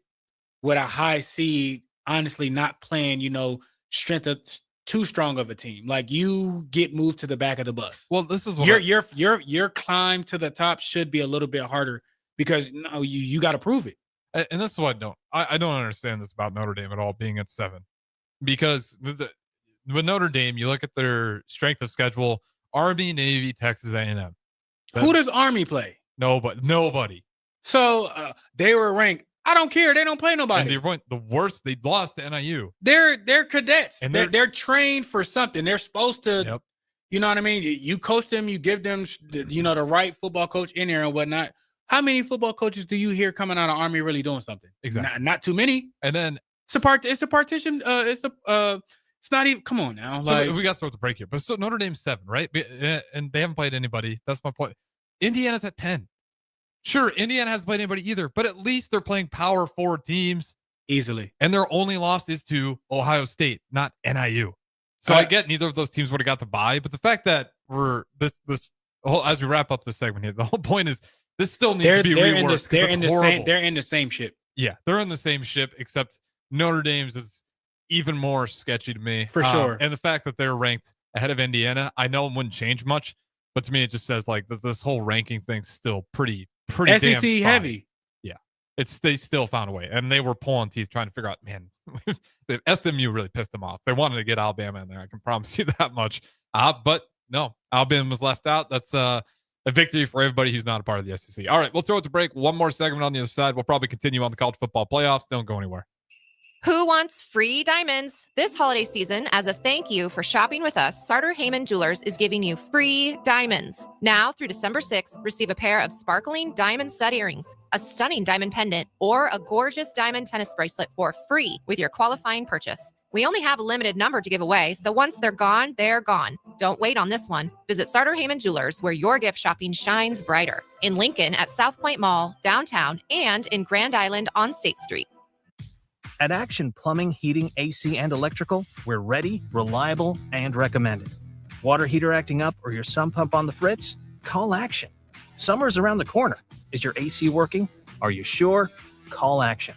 with a high seed, honestly, not playing, strength of too strong of a team. Like, you get moved to the back of the bus. Well, this is what your climb to the top should be a little bit harder because you got to prove it. And this is what I don't understand this about Notre Dame at all being at 7, because with Notre Dame, you look at their strength of schedule: Army, Navy, Texas A&M. Who does Army play? Nobody. So they were ranked. I don't care. They don't play nobody. And the worst, they lost to NIU. They're cadets. And they're trained for something. They're supposed to, yep. You know what I mean? You coach them, you give them, the right football coach in there and whatnot. How many football coaches do you hear coming out of Army really doing something? Exactly. Not too many. And then it's a partition. It's a It's not even. Come on now. So we got to throw the break here. But so Notre Dame's 7, right? And they haven't played anybody. That's my point. Indiana's at 10. Sure, Indiana hasn't played anybody either, but at least they're playing Power 4 teams easily. And their only loss is to Ohio State, not NIU. So I get neither of those teams would have got the bye, but the fact that we're this whole, as we wrap up the segment here, the whole point is this still needs to be reworked. They're in the same ship. Yeah, they're in the same ship, except Notre Dame's is even more sketchy to me. For sure. And the fact that they're ranked ahead of Indiana, I know it wouldn't change much, but to me it just says like that this whole ranking thing's still pretty SEC damn heavy. Yeah. They still found a way. And they were pulling teeth trying to figure out, man, SMU really pissed them off. They wanted to get Alabama in there. I can promise you that much. But no, Alabama was left out. That's a victory for everybody who's not a part of the SEC. All right, we'll throw it to break. One more segment on the other side. We'll probably continue on the college football playoffs. Don't go anywhere. Who wants free diamonds? This holiday season, as a thank you for shopping with us, Sartor Heyman Jewelers is giving you free diamonds. Now through December 6th, receive a pair of sparkling diamond stud earrings, a stunning diamond pendant, or a gorgeous diamond tennis bracelet for free with your qualifying purchase. We only have a limited number to give away, so once they're gone, they're gone. Don't wait on this one. Visit Sartor Heyman Jewelers, where your gift shopping shines brighter. In Lincoln at South Point Mall, downtown, and in Grand Island on State Street. At Action Plumbing, Heating, AC, and Electrical, we're ready, reliable, and recommended. Water heater acting up or your sump pump on the fritz? Call Action. Summer's around the corner. Is your AC working? Are you sure? Call Action.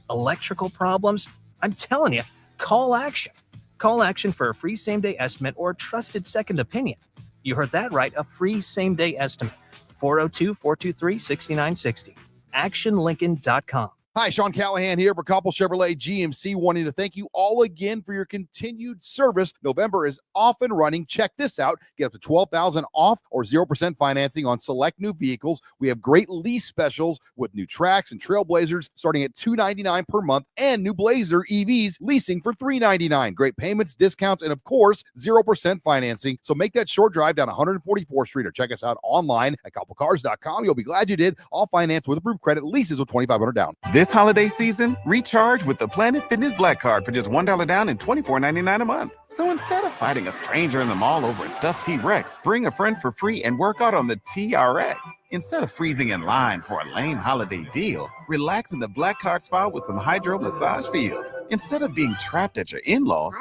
Electrical problems? I'm telling you, call Action. Call Action for a free same-day estimate or trusted second opinion. You heard that right, a free same-day estimate. 402-423-6960. ActionLincoln.com. Hi, Sean Callahan here for Coppell Chevrolet GMC, wanting to thank you all again for your continued service. November is off and running. Check this out. Get up to $12,000 off or 0% financing on select new vehicles. We have great lease specials with new Trax and Trailblazers starting at $299 per month and new Blazer EVs leasing for $399. Great payments, discounts, and of course, 0% financing. So make that short drive down 144th Street or check us out online at CoppellCars.com. You'll be glad you did. All finance with approved credit, leases with $2,500 down. This holiday season, recharge with the Planet Fitness Black Card for just $1 down and $24.99 a month. So instead of fighting a stranger in the mall over a stuffed T-Rex, bring a friend for free and work out on the TRX. Instead of freezing in line for a lame holiday deal, relax in the Black Card spa with some hydro massage feels. Instead of being trapped at your in-laws,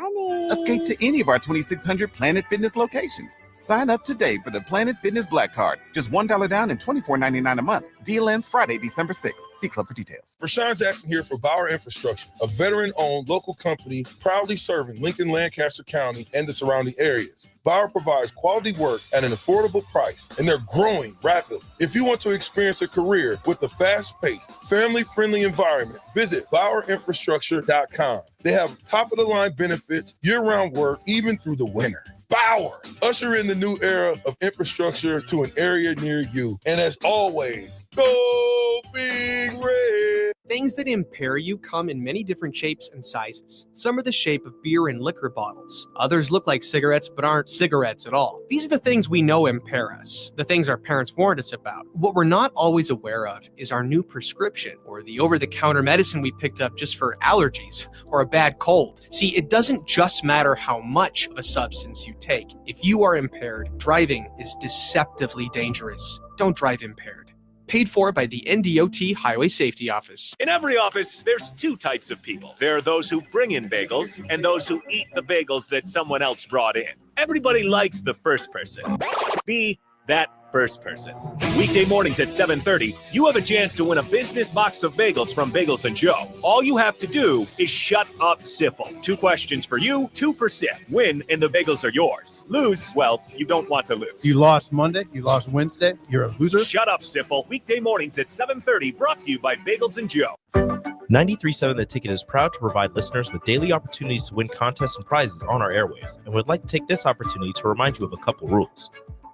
escape to any of our 2,600 Planet Fitness locations. Sign up today for the Planet Fitness Black Card. Just $1 down and $24.99 a month. Deal ends Friday, December 6th. See Club for details. Rashawn Jackson here for Bauer Infrastructure, a veteran-owned local company proudly serving Lincoln, Lancaster County, and the surrounding areas. Bauer provides quality work at an affordable price, and they're growing rapidly. If you want to experience a career with a fast-paced, family-friendly environment, visit BauerInfrastructure.com. They have top-of-the-line benefits, year-round work, even through the winter. Bauer, usher in the new era of infrastructure to an area near you. And as always, go Big Red. Things that impair you come in many different shapes and sizes. Some are the shape of beer and liquor bottles. Others look like cigarettes but aren't cigarettes at all. These are the things we know impair us, the things our parents warned us about. What we're not always aware of is our new prescription or the over-the-counter medicine we picked up just for allergies or a bad cold. See, it doesn't just matter how much of a substance you take. If you are impaired, driving is deceptively dangerous. Don't drive impaired. Paid for by the NDOT Highway Safety Office. In every office, there's two types of people. There are those who bring in bagels and those who eat the bagels that someone else brought in. Everybody likes the first person. Be that first person. Weekday mornings at 7:30, you have a chance to win a business box of bagels from Bagels & Joe. All you have to do is shut up, Sipple. 2 questions for you, 2 for Sip. Win, and the bagels are yours. Lose, well, you don't want to lose. You lost Monday. You lost Wednesday. You're a loser. Shut up, Sipple. Weekday mornings at 7:30, brought to you by Bagels & Joe. 93.7 The Ticket is proud to provide listeners with daily opportunities to win contests and prizes on our airwaves, and would like to take this opportunity to remind you of a couple rules.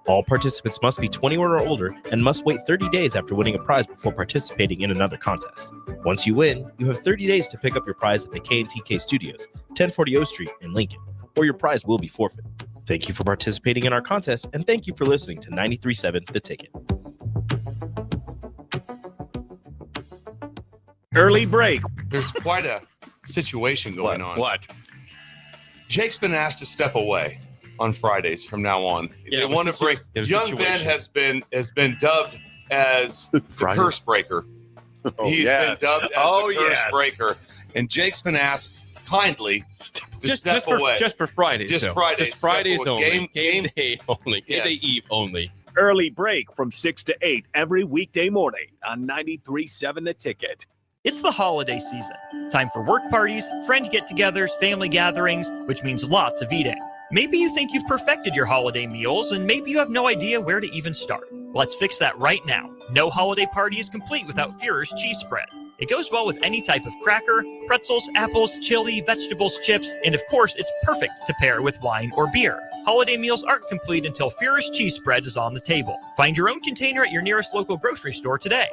All participants must be 21 or older and must wait 30 days after winning a prize before participating in another contest. Once you win, you have 30 days to pick up your prize at the K&TK Studios, 1040 O Street in Lincoln, or your prize will be forfeit. Thank you for participating in our contest, and thank you for listening to 93.7 The Ticket. Early break. There's quite a situation going on. What? Jake's been asked to step away on Fridays from now on. They want to bring young Ben has been dubbed as the curse breaker. He's been dubbed as the curse breaker, and Jake's been asked kindly to step away. Just for Fridays. Just though. Fridays. Just Fridays Step away. only. Game day only. Game day eve only. Early break from 6 to 8 every weekday morning on 93.7 The Ticket. It's the holiday season. Time for work parties, friend get-togethers, family gatherings, which means lots of eating. Maybe you think you've perfected your holiday meals, and maybe you have no idea where to even start. Let's fix that right now. No holiday party is complete without Führer's cheese spread. It goes well with any type of cracker, pretzels, apples, chili, vegetables, chips, and of course, it's perfect to pair with wine or beer. Holiday meals aren't complete until Führer's cheese spread is on the table. Find your own container at your nearest local grocery store today.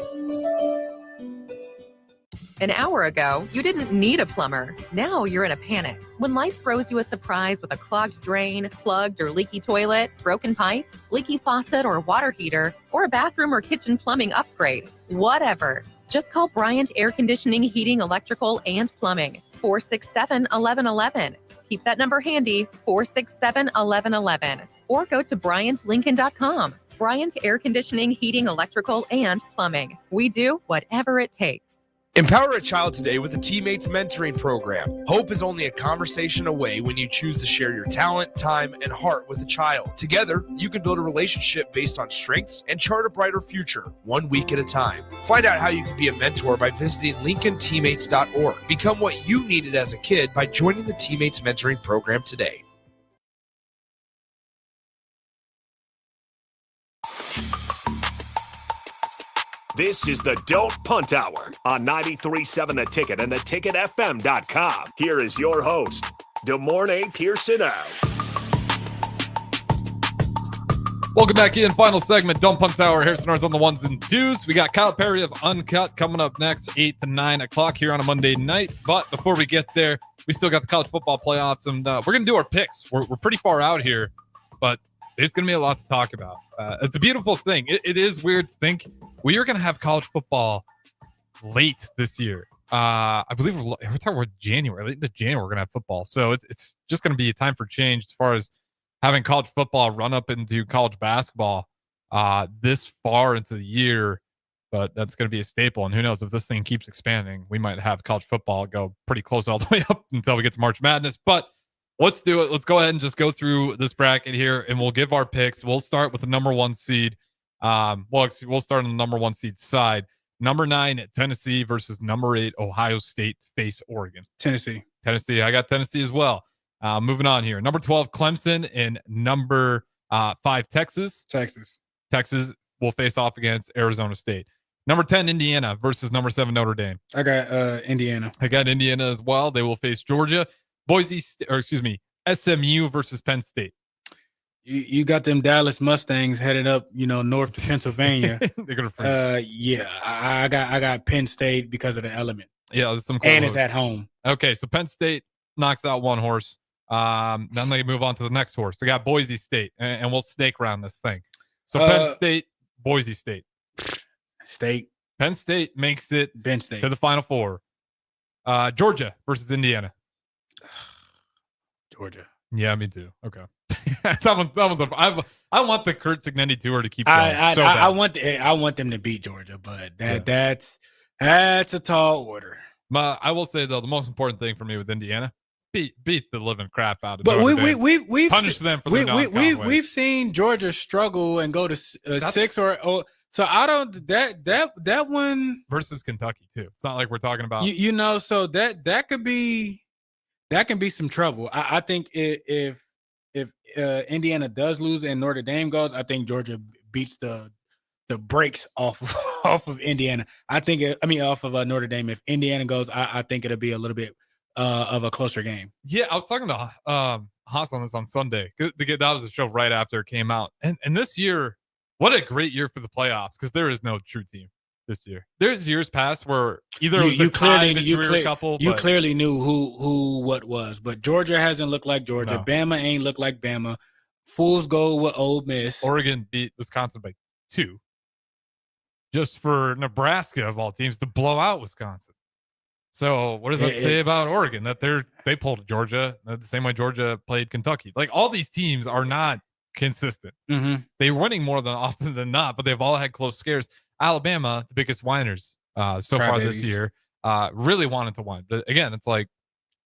An hour ago, you didn't need a plumber. Now you're in a panic. When life throws you a surprise with a clogged drain, plugged or leaky toilet, broken pipe, leaky faucet or water heater, or a bathroom or kitchen plumbing upgrade, whatever. Just call Bryant Air Conditioning, Heating, Electrical, and Plumbing. 467-1111. Keep that number handy, 467-1111. Or go to BryantLincoln.com. Bryant Air Conditioning, Heating, Electrical, and Plumbing. We do whatever it takes. Empower a child today with the Teammates Mentoring Program. Hope is only a conversation away when you choose to share your talent, time, and heart with a child. Together, you can build a relationship based on strengths and chart a brighter future, 1 week at a time. Find out how you can be a mentor by visiting LincolnTeammates.org. Become what you needed as a kid by joining the Teammates Mentoring Program today. This is the Don't Punt Hour on 93.7 The Ticket and theticketfm.com. Here is your host, DeMornay Pierson-El. Welcome back in. Final segment, Don't Punt Hour. Harrison North on the ones and twos. We got Kyle Perry of Uncut coming up next, 8 to 9 o'clock here on a Monday night. But before we get there, we still got the college football playoffs, and we're going to do our picks. We're pretty far out here, but there's going to be a lot to talk about. It's a beautiful thing. It is weird to think we are going to have college football late this year. I believe we're talking about January. Late into January, we're going to have football. So it's just going to be a time for change as far as having college football run up into college basketball this far into the year. But that's going to be a staple. And who knows, if this thing keeps expanding, we might have college football go pretty close all the way up until we get to March Madness. But let's do it. Let's go ahead and just go through this bracket here, and we'll give our picks. We'll start with the number 1 seed. We'll start on the number 1 seed side. Number 9, Tennessee versus number 8, Ohio State face Oregon. Tennessee. I got Tennessee as well. Moving on here. Number 12, Clemson, and number 5, Texas. Texas will face off against Arizona State. Number 10, Indiana versus number 7, Notre Dame. I got Indiana. I got Indiana as well. They will face Georgia. SMU versus Penn State. You got them Dallas Mustangs headed up, north to Pennsylvania. They're gonna I got Penn State because of the element. Yeah, there's some cool and it's at home. Okay, so Penn State knocks out one horse. Then they move on to the next horse. They got Boise State, and we'll snake round this thing. So Penn State, Boise State. Penn State makes it to the Final Four. Georgia versus Indiana. Georgia. Yeah, me too. Okay. that one's I want the Kurt Cignetti tour to keep going. I want them to beat Georgia, but that's a tall order. I will say though, the most important thing for me with Indiana, beat the living crap out of. But we've punish them for we've seen Georgia struggle and go to 6 or so I don't that one versus Kentucky too. It's not like we're talking about so that could be. That can be some trouble. I think if Indiana does lose and Notre Dame goes, I think Georgia beats the brakes off of Indiana. Off of Notre Dame. If Indiana goes, I think it'll be a little bit of a closer game. Yeah, I was talking to Haas on this on Sunday. That was the show right after it came out. And this year, what a great year for the playoffs because there is no true team this year. There's years past where either it was you clearly knew who what was, but Georgia hasn't looked like Georgia. No. Bama ain't looked like Bama. Fools go with Ole Miss. Oregon beat Wisconsin by 2. Just for Nebraska of all teams to blow out Wisconsin. So what does that say about Oregon? That they pulled Georgia the same way Georgia played Kentucky. Like all these teams are not consistent. Mm-hmm. They're winning more than often than not, but they've all had close scares. Alabama, the biggest whiners so far this year, really wanted to win. But again, it's like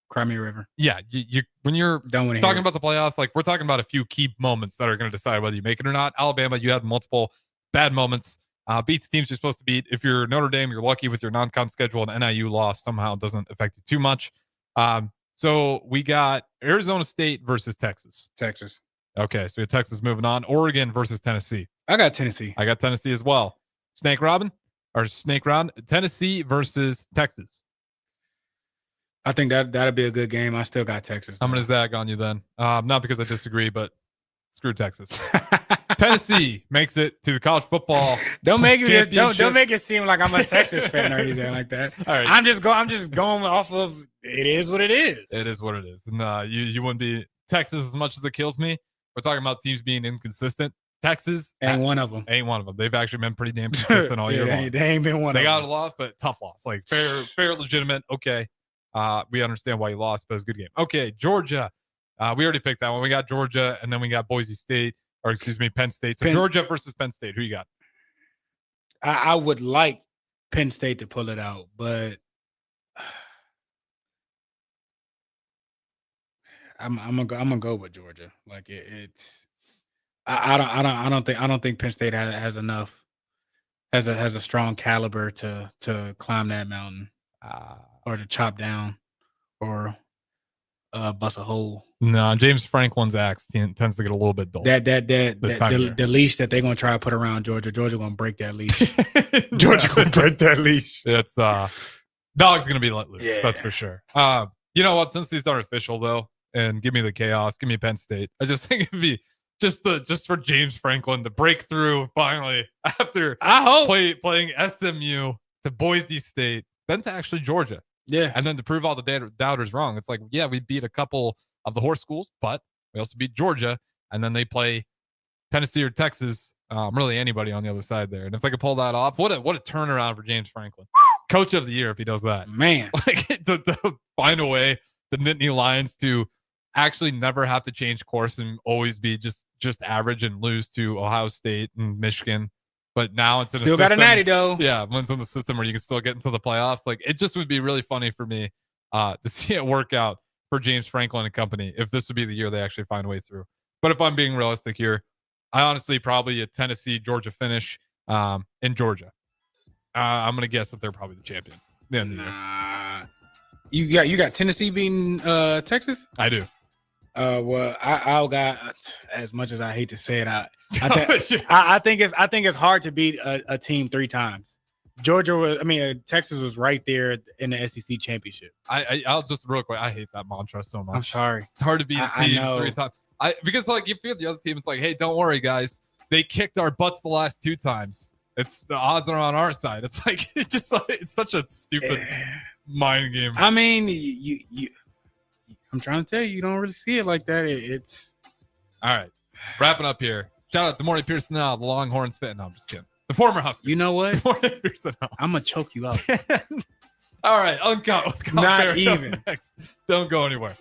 Crimea River. Yeah, you when you're talking about the playoffs, like we're talking about a few key moments that are going to decide whether you make it or not. Alabama, you had multiple bad moments. Beats teams you're supposed to beat. If you're Notre Dame, you're lucky with your non-con schedule, and NIU loss somehow doesn't affect you too much. So we got Arizona State versus Texas. Texas. Okay, so we have Texas moving on. Oregon versus Tennessee. I got Tennessee. I got Tennessee as well. Snake round. Tennessee versus Texas. I think that'll be a good game. I still got Texas. I'm going to zag on you then. Not because I disagree, but screw Texas. Tennessee makes it to the college football. Don't make it seem like I'm a Texas fan or anything like that. All right. I'm just going off of it is what it is. It is what it is. And you wouldn't be Texas as much as it kills me. We're talking about teams being inconsistent. Texas ain't one of them. They've actually been pretty damn consistent all year long. They ain't been one of them. They got a loss, but tough loss. Like fair, legitimate. Okay. We understand why you lost, but it's a good game. Okay, Georgia. We already picked that one. We got Georgia, and then we got Penn State. So Georgia versus Penn State. Who you got? I would like Penn State to pull it out, but I'm gonna go with Georgia. Like it's I don't think Penn State has enough has a strong caliber to climb that mountain or to chop down or bust a hole. No, James Franklin's axe tends to get a little bit dull. The leash that they're gonna try to put around Georgia gonna break that leash. Georgia gonna break that leash. It's dog's gonna be let loose. Yeah. That's for sure. You know what? Since these aren't official though, and give me the chaos, give me Penn State. I just think it'd be just for James Franklin to break through finally after playing SMU to Boise State, then to actually Georgia. Yeah. And then to prove all the doubters wrong. It's like, yeah, we beat a couple of the horse schools, but we also beat Georgia. And then they play Tennessee or Texas, really anybody on the other side there. And if they could pull that off, what a turnaround for James Franklin. Coach of the year if he does that. Man. Like to find a way, the Nittany Lions to actually never have to change course and always be just average and lose to Ohio State and Michigan. But now it's in still a system, got a natty though. Yeah, one's in the system where you can still get into the playoffs. Like it just would be really funny for me to see it work out for James Franklin and company if this would be the year they actually find a way through. But if I'm being realistic here, I honestly probably a Tennessee Georgia finish in Georgia. I'm gonna guess that they're probably the champions. You got Tennessee beating Texas? I do. Well, I got, as much as I hate to say it, I think it's hard to beat a team 3 times. Texas was right there in the SEC championship. I'll just real quick. I hate that mantra so much. I'm sorry. It's hard to beat a team 3 times. Because like you feel the other team, it's like, hey, don't worry, guys. They kicked our butts the last 2 times. It's the odds are on our side. It's like it's such a stupid mind game. I mean, you I'm trying to tell you don't really see it like that. It's all right. Wrapping up here. Shout out to Morty Pierson-El, the Longhorns fit. No, I'm just kidding. The former Husker. You know what? Pierson-El. I'm gonna choke you out. All right, uncut. Not even. Next. Don't go anywhere.